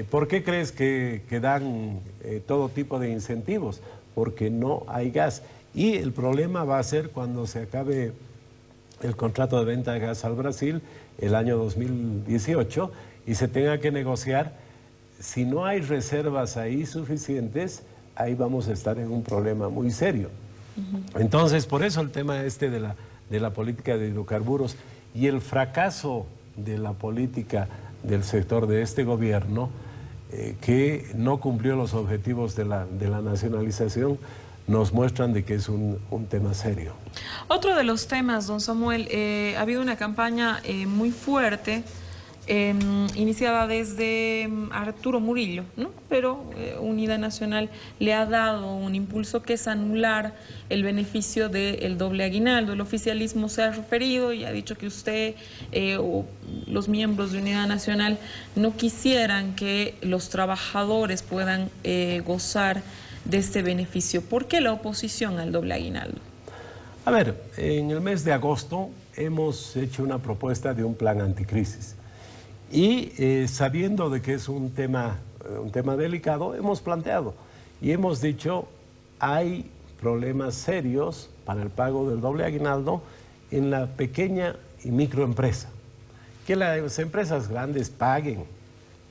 ¿Por qué crees que dan todo tipo de incentivos? Porque no hay gas. Y el problema va a ser cuando se acabe el contrato de venta de gas al Brasil el año 2018 y se tenga que negociar. Si no hay reservas ahí suficientes, ahí vamos a estar en un problema muy serio. Entonces, por eso el tema de la política de hidrocarburos y el fracaso de la política del sector de este gobierno, que no cumplió los objetivos de la nacionalización, nos muestran de que es un tema serio. Otro de los temas, don Samuel, ha habido una campaña muy fuerte, iniciada desde Arturo Murillo, ¿no? Pero Unidad Nacional le ha dado un impulso que es anular el beneficio del doble aguinaldo. El oficialismo se ha referido y ha dicho que usted o los miembros de Unidad Nacional no quisieran que los trabajadores puedan gozar de este beneficio. ¿Por qué la oposición al doble aguinaldo? A ver, en el mes de agosto hemos hecho una propuesta de un plan anticrisis. Y sabiendo de que es un tema delicado, hemos planteado y hemos dicho, hay problemas serios para el pago del doble aguinaldo en la pequeña y microempresa. Que las empresas grandes paguen,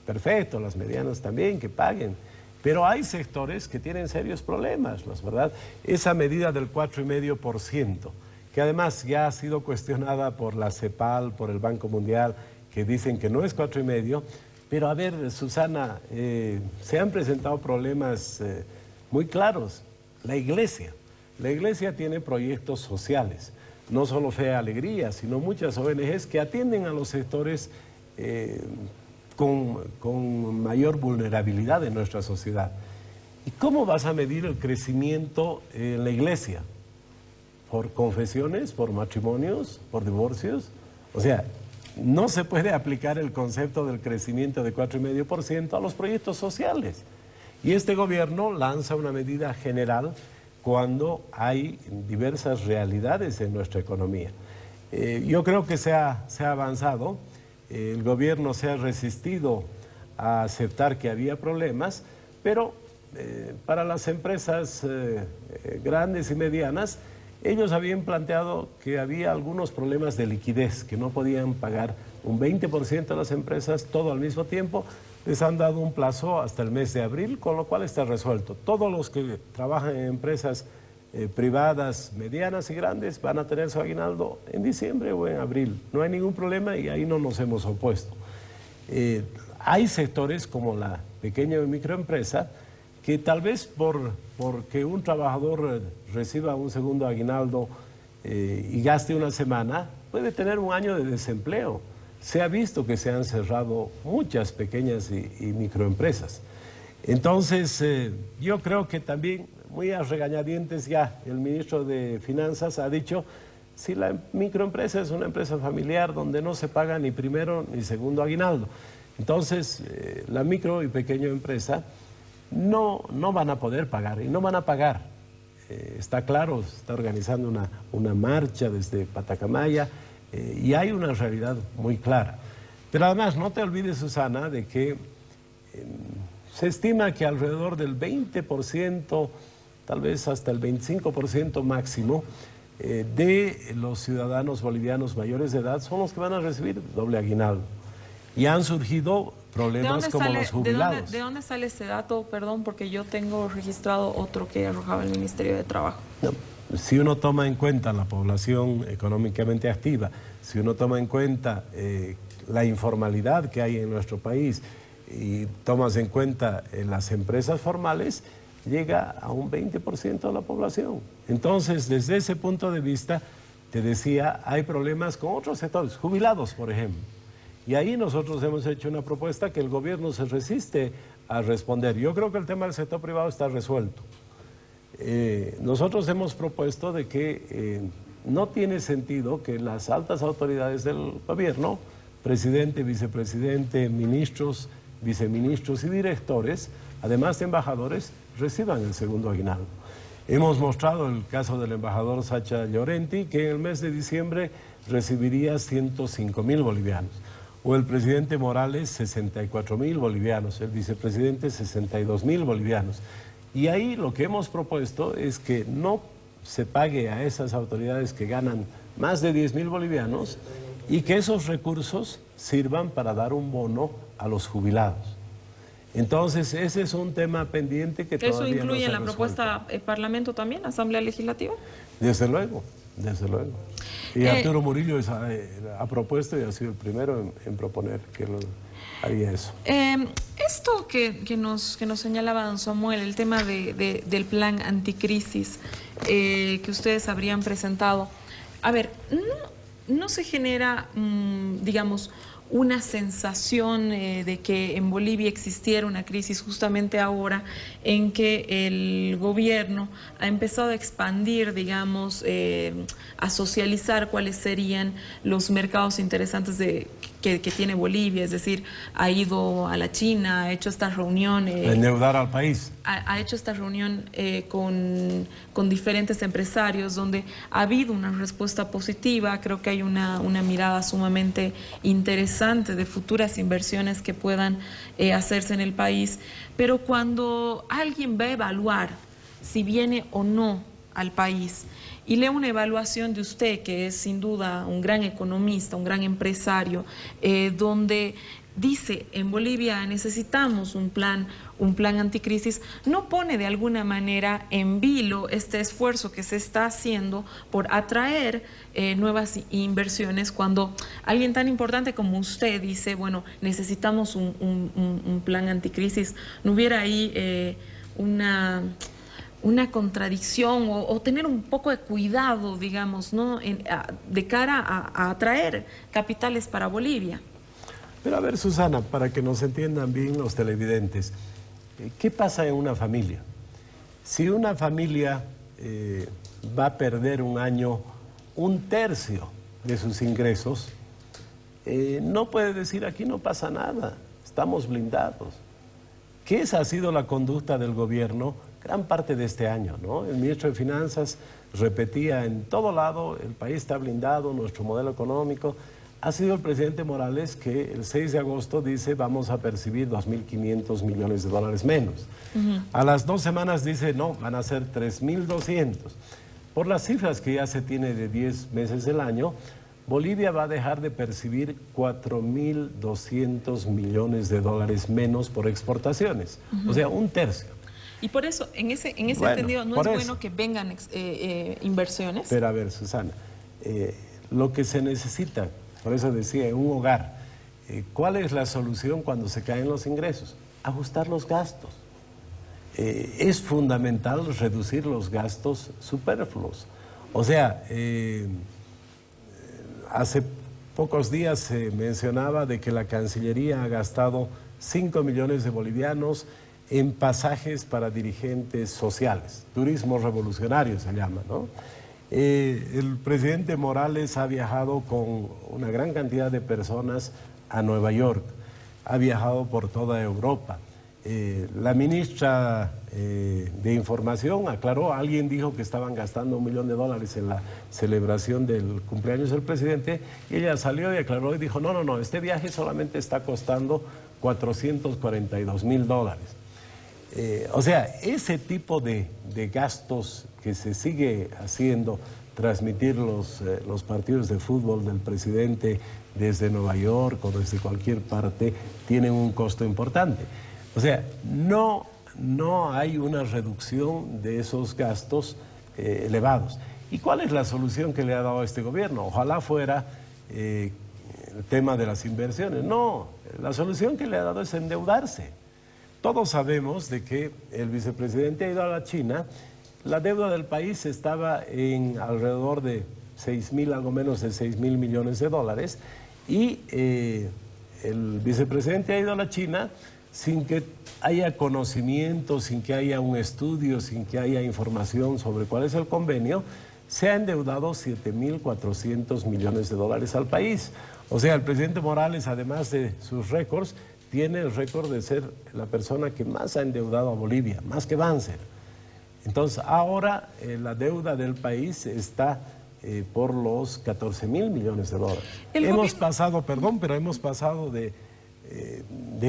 perfecto, las medianas también que paguen, pero hay sectores que tienen serios problemas, ¿no es verdad? Esa medida del 4,5%, que además ya ha sido cuestionada por la CEPAL, por el Banco Mundial, que dicen que no es 4,5%, Pero a ver, Susana, se han presentado problemas muy claros. La iglesia tiene proyectos sociales, no solo Fe y Alegría, sino muchas ONGs que atienden a los sectores con mayor vulnerabilidad en nuestra sociedad. ¿Y cómo vas a medir el crecimiento en la iglesia? ¿Por confesiones, por matrimonios, por divorcios? O sea, no se puede aplicar el concepto del crecimiento de 4,5% a los proyectos sociales. Y este gobierno lanza una medida general cuando hay diversas realidades en nuestra economía. Yo creo que se ha avanzado, el gobierno se ha resistido a aceptar que había problemas, pero para las empresas grandes y medianas, ellos habían planteado que había algunos problemas de liquidez, que no podían pagar un 20% de las empresas todo al mismo tiempo. Les han dado un plazo hasta el mes de abril, con lo cual está resuelto. Todos los que trabajan en empresas privadas, medianas y grandes van a tener su aguinaldo en diciembre o en abril. No hay ningún problema y ahí no nos hemos opuesto. Hay sectores como la pequeña y microempresa que tal vez porque un trabajador reciba un segundo aguinaldo y gaste una semana, puede tener un año de desempleo. Se ha visto que se han cerrado muchas pequeñas y microempresas. Entonces, yo creo que también, muy a regañadientes ya, el ministro de Finanzas ha dicho, si la microempresa es una empresa familiar donde no se paga ni primero ni segundo aguinaldo, entonces la micro y pequeña empresa no van a poder pagar y no van a pagar. Está claro, se está organizando una marcha desde Patacamaya y hay una realidad muy clara. Pero además, no te olvides, Susana, de que se estima que alrededor del 20%, tal vez hasta el 25% máximo, de los ciudadanos bolivianos mayores de edad son los que van a recibir doble aguinaldo. Y han surgido problemas como los jubilados. ¿De dónde sale ese dato? Perdón, porque yo tengo registrado otro que arrojaba el Ministerio de Trabajo. No, si uno toma en cuenta la población económicamente activa, si uno toma en cuenta la informalidad que hay en nuestro país y tomas en cuenta las empresas formales, llega a un 20% de la población. Entonces, desde ese punto de vista, te decía, hay problemas con otros sectores, jubilados, por ejemplo. Y ahí nosotros hemos hecho una propuesta que el gobierno se resiste a responder. Yo creo que el tema del sector privado está resuelto. Nosotros hemos propuesto de que no tiene sentido que las altas autoridades del gobierno, presidente, vicepresidente, ministros, viceministros y directores, además de embajadores, reciban el segundo aguinaldo. Hemos mostrado el caso del embajador Sacha Llorenti, que en el mes de diciembre recibiría 105,000 bolivianos. O el presidente Morales, 64,000 bolivianos, el vicepresidente, 62,000 bolivianos. Y ahí lo que hemos propuesto es que no se pague a esas autoridades que ganan más de 10,000 bolivianos y que esos recursos sirvan para dar un bono a los jubilados. Entonces, ese es un tema pendiente que todavía no se ha resuelto. ¿Eso incluye en la propuesta Parlamento también, Asamblea Legislativa? Desde luego, desde luego. Y Arturo Murillo ha propuesto y ha sido el primero en proponer que lo haría eso. Esto que nos señalaba don Samuel, el tema del plan anticrisis que ustedes habrían presentado, a ver, no se genera, digamos, una sensación de que en Bolivia existiera una crisis justamente ahora en que el gobierno ha empezado a expandir, digamos, a socializar cuáles serían los mercados interesantes que tiene Bolivia, es decir, ha ido a la China, ha hecho esta reunión... endeudar al país. Ha hecho esta reunión con diferentes empresarios donde ha habido una respuesta positiva. Creo que hay una mirada sumamente interesante de futuras inversiones que puedan hacerse en el país, pero cuando alguien va a evaluar si viene o no al país y lee una evaluación de usted, que es sin duda un gran economista, un gran empresario, donde dice en Bolivia necesitamos un plan anticrisis, no pone de alguna manera en vilo este esfuerzo que se está haciendo por atraer nuevas inversiones, cuando alguien tan importante como usted dice, bueno, necesitamos un plan anticrisis? ¿No hubiera ahí una contradicción o tener un poco de cuidado, digamos, ¿no? De cara a atraer capitales para Bolivia? Pero a ver, Susana, para que nos entiendan bien los televidentes, ¿qué pasa en una familia? Si una familia va a perder un año 1/3 de sus ingresos, no puede decir aquí no pasa nada, estamos blindados. Que esa ha sido la conducta del gobierno gran parte de este año, ¿no? El ministro de Finanzas repetía en todo lado, el país está blindado, nuestro modelo económico. Ha sido el presidente Morales que el 6 de agosto dice vamos a percibir 2.500 millones de dólares menos. A las 2 semanas dice no, van a ser 3.200. Por las cifras que ya se tiene de 10 meses del año, Bolivia va a dejar de percibir 4.200 millones de dólares menos por exportaciones, o sea, 1/3. Y por eso, en ese entendido, ¿no es bueno que vengan inversiones? Pero a ver, Susana, lo que se necesita, por eso decía, en un hogar, ¿cuál es la solución cuando se caen los ingresos? Ajustar los gastos. Es fundamental reducir los gastos superfluos. O sea, hace pocos días se mencionaba de que la Cancillería ha gastado 5 millones de bolivianos en pasajes para dirigentes sociales, turismo revolucionario se llama, ¿no? El presidente Morales ha viajado con una gran cantidad de personas a Nueva York, ha viajado por toda Europa. La ministra de Información aclaró, alguien dijo que estaban gastando $1 millón en la celebración del cumpleaños del presidente, y ella salió y aclaró y dijo, no, este viaje solamente está costando $442.000. O sea, ese tipo de gastos que se sigue haciendo, transmitir los partidos de fútbol del presidente desde Nueva York o desde cualquier parte, tienen un costo importante. O sea, no hay una reducción de esos gastos elevados. ¿Y cuál es la solución que le ha dado a este gobierno? Ojalá fuera el tema de las inversiones. No, la solución que le ha dado es endeudarse. Todos sabemos de que el vicepresidente ha ido a la China, la deuda del país estaba en alrededor de algo menos de 6.000 millones de dólares, y el vicepresidente ha ido a la China sin que haya conocimiento, sin que haya un estudio, sin que haya información sobre cuál es el convenio, se ha endeudado 7.400 millones de dólares al país. O sea, el presidente Morales, además de sus récords, tiene el récord de ser la persona que más ha endeudado a Bolivia, más que Banzer. Entonces, ahora la deuda del país está por los 14.000 millones de dólares. Hemos pasado de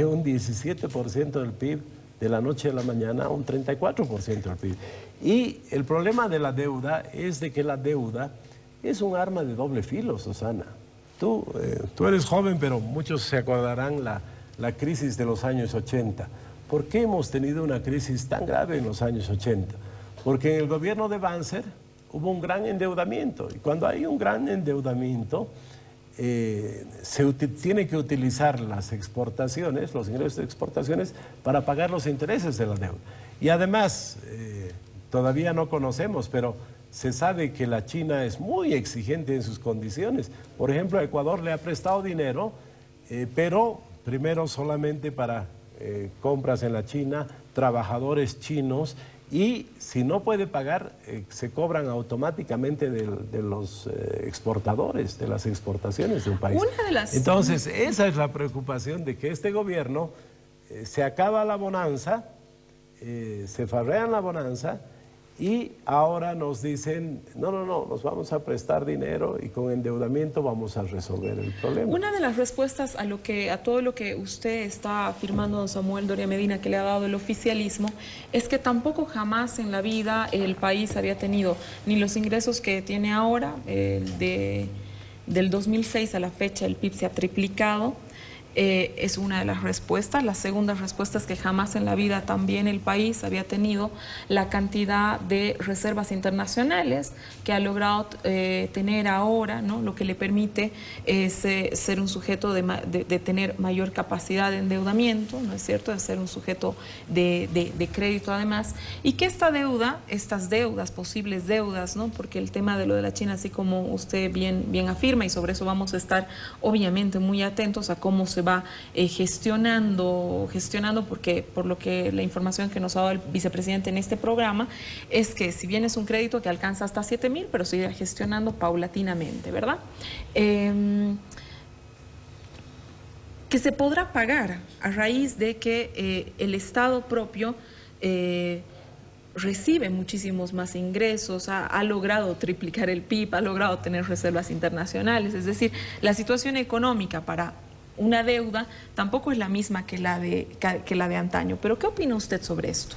un 17% del PIB de la noche a la mañana a un 34% del PIB. Y el problema de la deuda es de que la deuda es un arma de doble filo, Susana. Tú eres joven, pero muchos se acordarán la crisis de los años 80. ¿Por qué hemos tenido una crisis tan grave en los años 80? Porque en el gobierno de Banzer hubo un gran endeudamiento, y cuando hay un gran endeudamiento se tiene que utilizar las exportaciones, los ingresos de exportaciones, para pagar los intereses de la deuda. Y además, todavía no conocemos, pero se sabe que la China es muy exigente en sus condiciones. Por ejemplo, a Ecuador le ha prestado dinero, pero primero solamente para compras en la China, trabajadores chinos, y si no puede pagar, se cobran automáticamente de los exportadores, de las exportaciones de un país. Entonces, esa es la preocupación de que este gobierno se acaba la bonanza, se farrean la bonanza, y ahora nos dicen, no, nos vamos a prestar dinero y con endeudamiento vamos a resolver el problema. Una de las respuestas a todo lo que usted está afirmando, don Samuel Doria Medina, que le ha dado el oficialismo, es que tampoco jamás en la vida el país había tenido ni los ingresos que tiene ahora, del 2006 a la fecha el PIB se ha triplicado, Es una de las respuestas. La segunda respuesta es que jamás en la vida también el país había tenido la cantidad de reservas internacionales que ha logrado tener ahora, ¿no? Lo que le permite ser un sujeto de tener mayor capacidad de endeudamiento, ¿no es cierto?, de ser un sujeto de crédito además, y que esta deuda, estas deudas, posibles deudas, ¿no?, porque el tema de lo de la China, así como usted bien afirma, y sobre eso vamos a estar obviamente muy atentos a cómo se va gestionando, porque por lo que la información que nos ha dado el vicepresidente en este programa es que si bien es un crédito que alcanza hasta 7.000, pero se irá gestionando paulatinamente, ¿verdad? Que se podrá pagar a raíz de que el Estado propio recibe muchísimos más ingresos, ha logrado triplicar el PIB, ha logrado tener reservas internacionales, es decir, la situación económica para una deuda tampoco es la misma que la de antaño. Pero ¿qué opina usted sobre esto?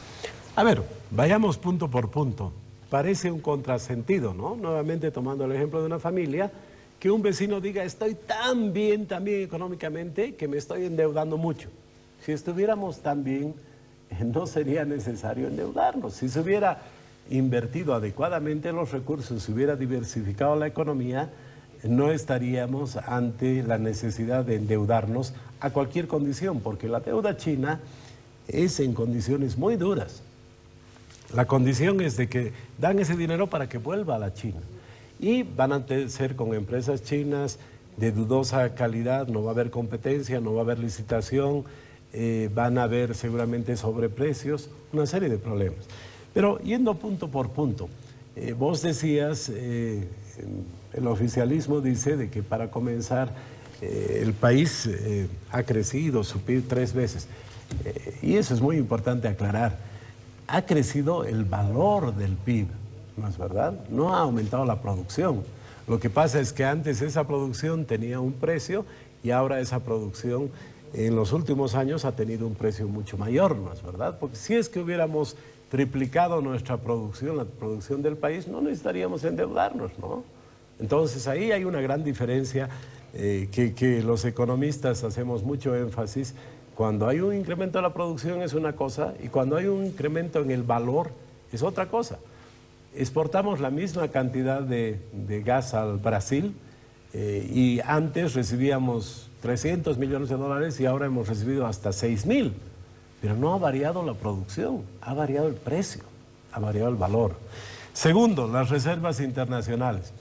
A ver, vayamos punto por punto. Parece un contrasentido, ¿no? Nuevamente tomando el ejemplo de una familia, que un vecino diga, estoy tan bien económicamente que me estoy endeudando mucho. Si estuviéramos tan bien, no sería necesario endeudarnos. Si se hubiera invertido adecuadamente los recursos, se hubiera diversificado la economía, no estaríamos ante la necesidad de endeudarnos a cualquier condición, porque la deuda china es en condiciones muy duras. La condición es de que dan ese dinero para que vuelva a la China. Y van a ser con empresas chinas de dudosa calidad, no va a haber competencia, no va a haber licitación, van a haber seguramente sobreprecios, una serie de problemas. Pero yendo punto por punto, vos decías, el oficialismo dice de que para comenzar el país ha crecido su PIB 3 veces. Y eso es muy importante aclarar. Ha crecido el valor del PIB, ¿no es verdad? No ha aumentado la producción. Lo que pasa es que antes esa producción tenía un precio y ahora esa producción en los últimos años ha tenido un precio mucho mayor, ¿no es verdad? Porque si es que hubiéramos triplicado nuestra producción, la producción del país, no necesitaríamos endeudarnos, ¿no? Entonces ahí hay una gran diferencia que los economistas hacemos mucho énfasis. Cuando hay un incremento de la producción es una cosa y cuando hay un incremento en el valor es otra cosa. Exportamos la misma cantidad de gas al Brasil y antes recibíamos 300 millones de dólares y ahora hemos recibido hasta 6.000. Pero no ha variado la producción, ha variado el precio, ha variado el valor. Segundo, las reservas internacionales.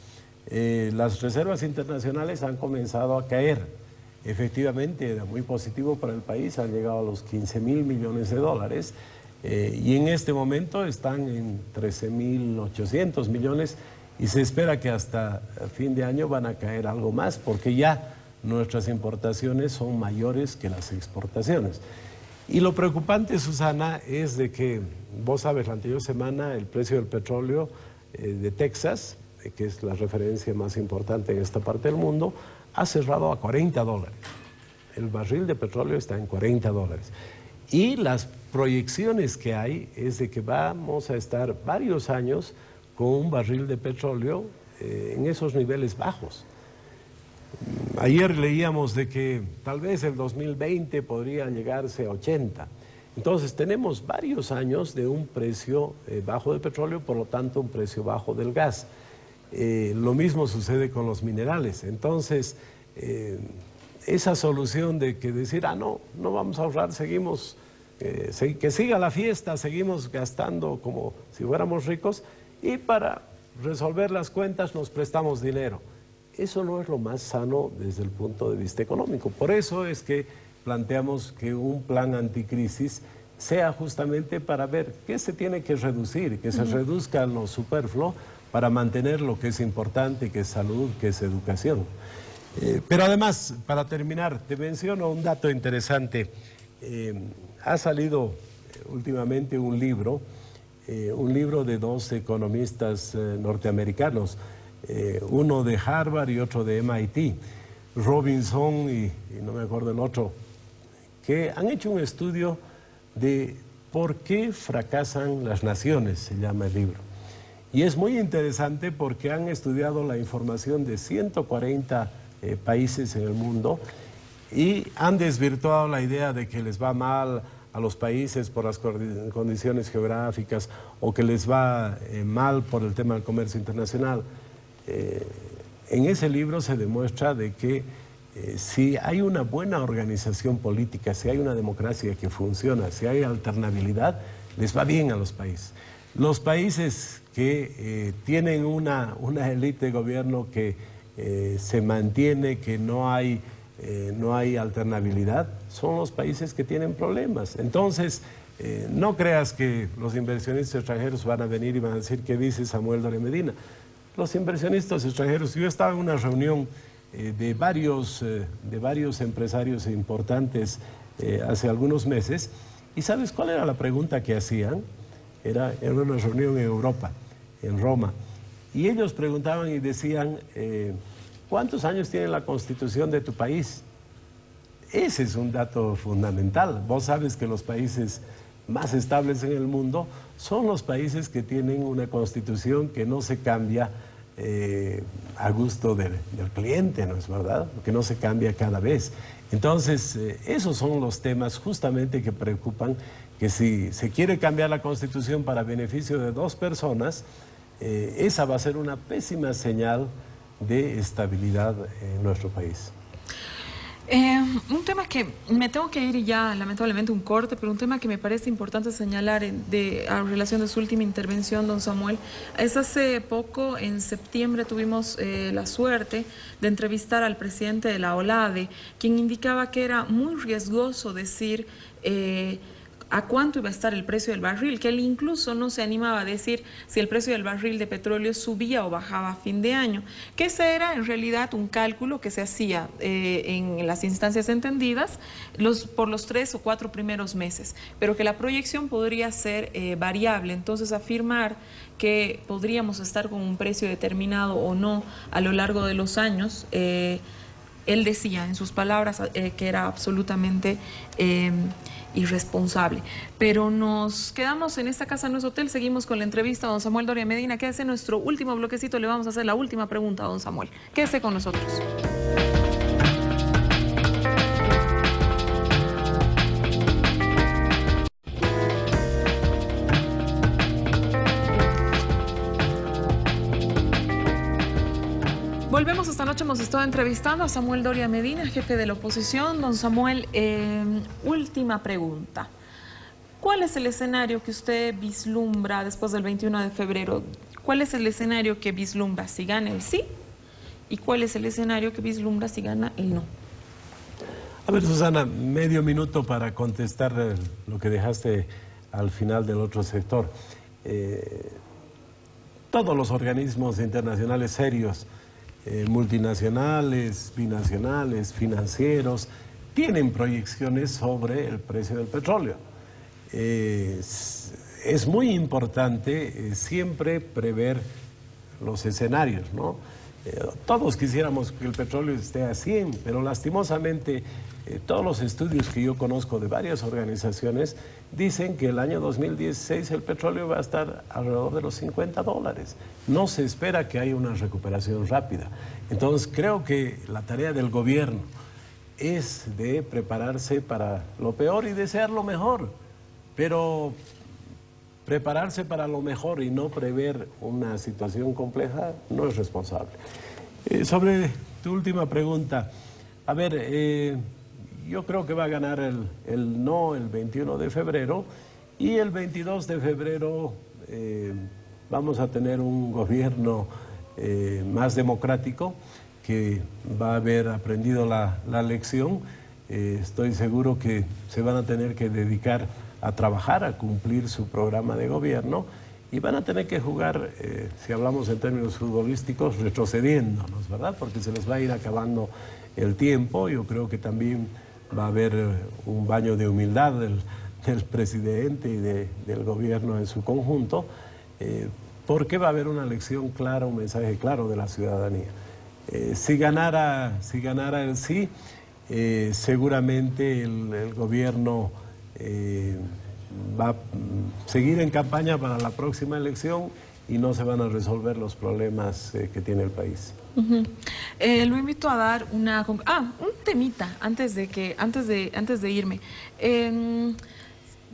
Las reservas internacionales han comenzado a caer. Efectivamente, era muy positivo para el país, han llegado a los 15.000 millones de dólares y en este momento están en 13.800 millones y se espera que hasta fin de año van a caer algo más porque ya nuestras importaciones son mayores que las exportaciones. Y lo preocupante, Susana, es de que, vos sabes, la anterior semana el precio del petróleo de Texas, que es la referencia más importante en esta parte del mundo, ha cerrado a $40. El barril de petróleo está en $40. Y las proyecciones que hay es de que vamos a estar varios años con un barril de petróleo en esos niveles bajos. Ayer leíamos de que tal vez el 2020 podría llegarse a 80. Entonces tenemos varios años de un precio bajo de petróleo, por lo tanto un precio bajo del gas. Lo mismo sucede con los minerales. Entonces, esa solución de que decir, no vamos a ahorrar, seguimos, que siga la fiesta, seguimos gastando como si fuéramos ricos y para resolver las cuentas nos prestamos dinero. Eso no es lo más sano desde el punto de vista económico. Por eso es que planteamos que un plan anticrisis sea justamente para ver qué se tiene que reducir, que se reduzca lo superfluo para mantener lo que es importante, que es salud, que es educación. Pero además, para terminar, te menciono un dato interesante. Ha salido últimamente un libro de 2 economistas norteamericanos, uno de Harvard y otro de MIT, Robinson y no me acuerdo el otro, que han hecho un estudio de por qué fracasan las naciones, se llama el libro. Y es muy interesante porque han estudiado la información de 140 países en el mundo y han desvirtuado la idea de que les va mal a los países por las condiciones geográficas o que les va mal por el tema del comercio internacional. En ese libro se demuestra de que si hay una buena organización política, si hay una democracia que funciona, si hay alternabilidad, les va bien a los países. Los países que tienen una élite de gobierno que se mantiene, que no hay alternabilidad, son los países que tienen problemas. Entonces, no creas que los inversionistas extranjeros van a venir y van a decir ¿qué dice Samuel Doria Medina? Los inversionistas extranjeros, yo estaba en una reunión de varios empresarios importantes hace algunos meses, y ¿sabes cuál era la pregunta que hacían? Era una reunión en Europa, en Roma, y ellos preguntaban y decían ¿cuántos años tiene la Constitución de tu país? Ese es un dato fundamental. Vos sabes que los países más estables en el mundo son los países que tienen una Constitución que no se cambia a gusto del cliente, ¿no es verdad? Que no se cambia cada vez. Entonces, esos son los temas justamente que preocupan, que si se quiere cambiar la Constitución para beneficio de dos personas, esa va a ser una pésima señal de estabilidad en nuestro país. Un tema que me tengo que ir ya, lamentablemente un corte, pero un tema que me parece importante señalar a relación de su última intervención, don Samuel, es hace poco, en septiembre, tuvimos la suerte de entrevistar al presidente de la OLADE, quien indicaba que era muy riesgoso decir a cuánto iba a estar el precio del barril, que él incluso no se animaba a decir si el precio del barril de petróleo subía o bajaba a fin de año, que ese era en realidad un cálculo que se hacía en las instancias entendidas por los 3 o 4 primeros meses, pero que la proyección podría ser variable. Entonces, afirmar que podríamos estar con un precio determinado o no a lo largo de los años, él decía en sus palabras que era absolutamente irresponsable. Pero nos quedamos en esta casa, en nuestro hotel, seguimos con la entrevista a don Samuel Doria Medina. Quédese en nuestro último bloquecito, le vamos a hacer la última pregunta a don Samuel. Quédese con nosotros. Volvemos esta noche, hemos estado entrevistando a Samuel Doria Medina, jefe de la oposición. Don Samuel, última pregunta. ¿Cuál es el escenario que usted vislumbra después del 21 de febrero? ¿Cuál es el escenario que vislumbra si gana el sí? ¿Y cuál es el escenario que vislumbra si gana el no? A ver, Susana, medio minuto para contestar lo que dejaste al final del otro sector. Todos los organismos internacionales serios, multinacionales, binacionales, financieros, tienen proyecciones sobre el precio del petróleo. Es muy importante siempre prever los escenarios, ¿no? Todos quisiéramos que el petróleo esté a 100, pero lastimosamente todos los estudios que yo conozco de varias organizaciones dicen que el año 2016 el petróleo va a estar alrededor de los $50. No se espera que haya una recuperación rápida. Entonces creo que la tarea del gobierno es de prepararse para lo peor y desear lo mejor, pero prepararse para lo mejor y no prever una situación compleja no es responsable. Sobre tu última pregunta, a ver, yo creo que va a ganar el no el 21 de febrero y el 22 de febrero vamos a tener un gobierno más democrático que va a haber aprendido la lección. Estoy seguro que se van a tener que dedicar a trabajar, a cumplir su programa de gobierno y van a tener que jugar, si hablamos en términos futbolísticos, retrocediendo, ¿no es verdad? Porque se les va a ir acabando el tiempo. Yo creo que también va a haber un baño de humildad del presidente y del gobierno en su conjunto, porque va a haber una lección clara, un mensaje claro de la ciudadanía. Si ganara el sí, seguramente el gobierno va a seguir en campaña para la próxima elección y no se van a resolver los problemas que tiene el país. Lo invito a dar un temita antes de irme.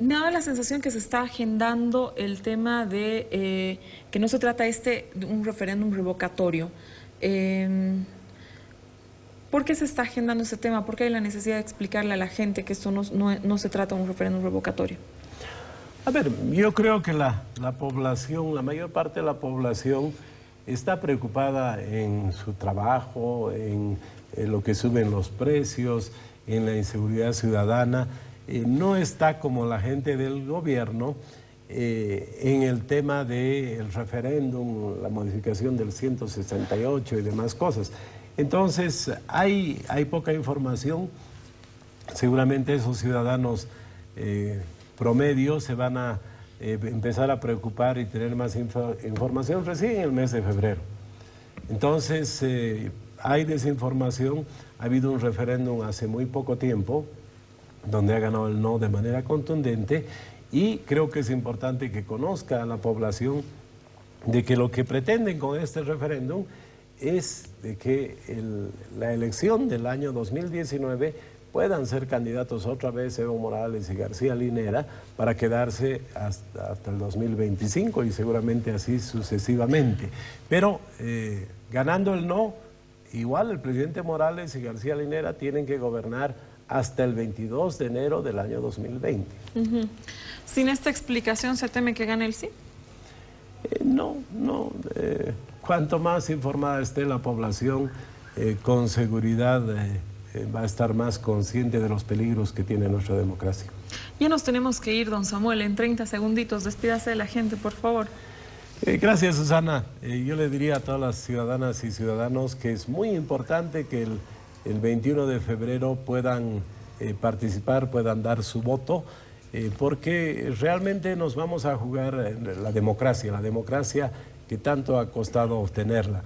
Me da la sensación que se está agendando el tema de que no se trata de un referéndum revocatorio. ¿Por qué se está agendando ese tema? ¿Por qué hay la necesidad de explicarle a la gente que esto no se trata de un referéndum revocatorio? A ver, yo creo que la población, la mayor parte de la población está preocupada en su trabajo, en lo que suben los precios, en la inseguridad ciudadana. No está como la gente del gobierno en el tema del referéndum, la modificación del 168 y demás cosas. Entonces, hay poca información. Seguramente esos ciudadanos promedio se van a empezar a preocupar y tener más información recién en el mes de febrero. Entonces, hay desinformación. Ha habido un referéndum hace muy poco tiempo donde ha ganado el no de manera contundente, y creo que es importante que conozca a la población de que lo que pretenden con este referéndum es de que la elección del año 2019 puedan ser candidatos otra vez Evo Morales y García Linera para quedarse hasta el 2025 y seguramente así sucesivamente. Pero ganando el no, igual el presidente Morales y García Linera tienen que gobernar hasta el 22 de enero del año 2020. ¿Sin esta explicación se teme que gane el sí? No. Cuanto más informada esté la población, con seguridad va a estar más consciente de los peligros que tiene nuestra democracia. Ya nos tenemos que ir, don Samuel, en 30 segunditos. Despídase de la gente, por favor. Gracias, Susana. Yo le diría a todas las ciudadanas y ciudadanos que es muy importante que el 21 de febrero puedan participar, puedan dar su voto, porque realmente nos vamos a jugar la democracia que tanto ha costado obtenerla.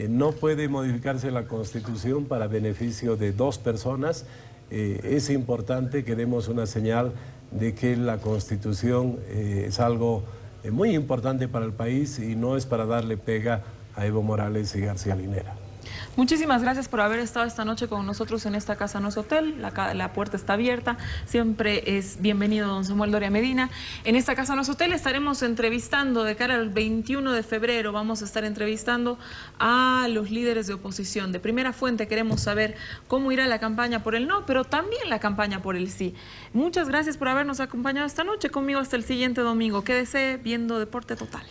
No puede modificarse la Constitución para beneficio de dos personas. Es importante que demos una señal de que la Constitución es algo muy importante para el país y no es para darle pega a Evo Morales y García Linera. Muchísimas gracias por haber estado esta noche con nosotros en esta Casa No es Hotel. La puerta está abierta. Siempre es bienvenido don Samuel Doria Medina. En esta Casa No es Hotel estaremos entrevistando de cara al 21 de febrero. Vamos a estar entrevistando a los líderes de oposición. De primera fuente queremos saber cómo irá la campaña por el no, pero también la campaña por el sí. Muchas gracias por habernos acompañado esta noche. Conmigo hasta el siguiente domingo. Quédese viendo Deporte Total.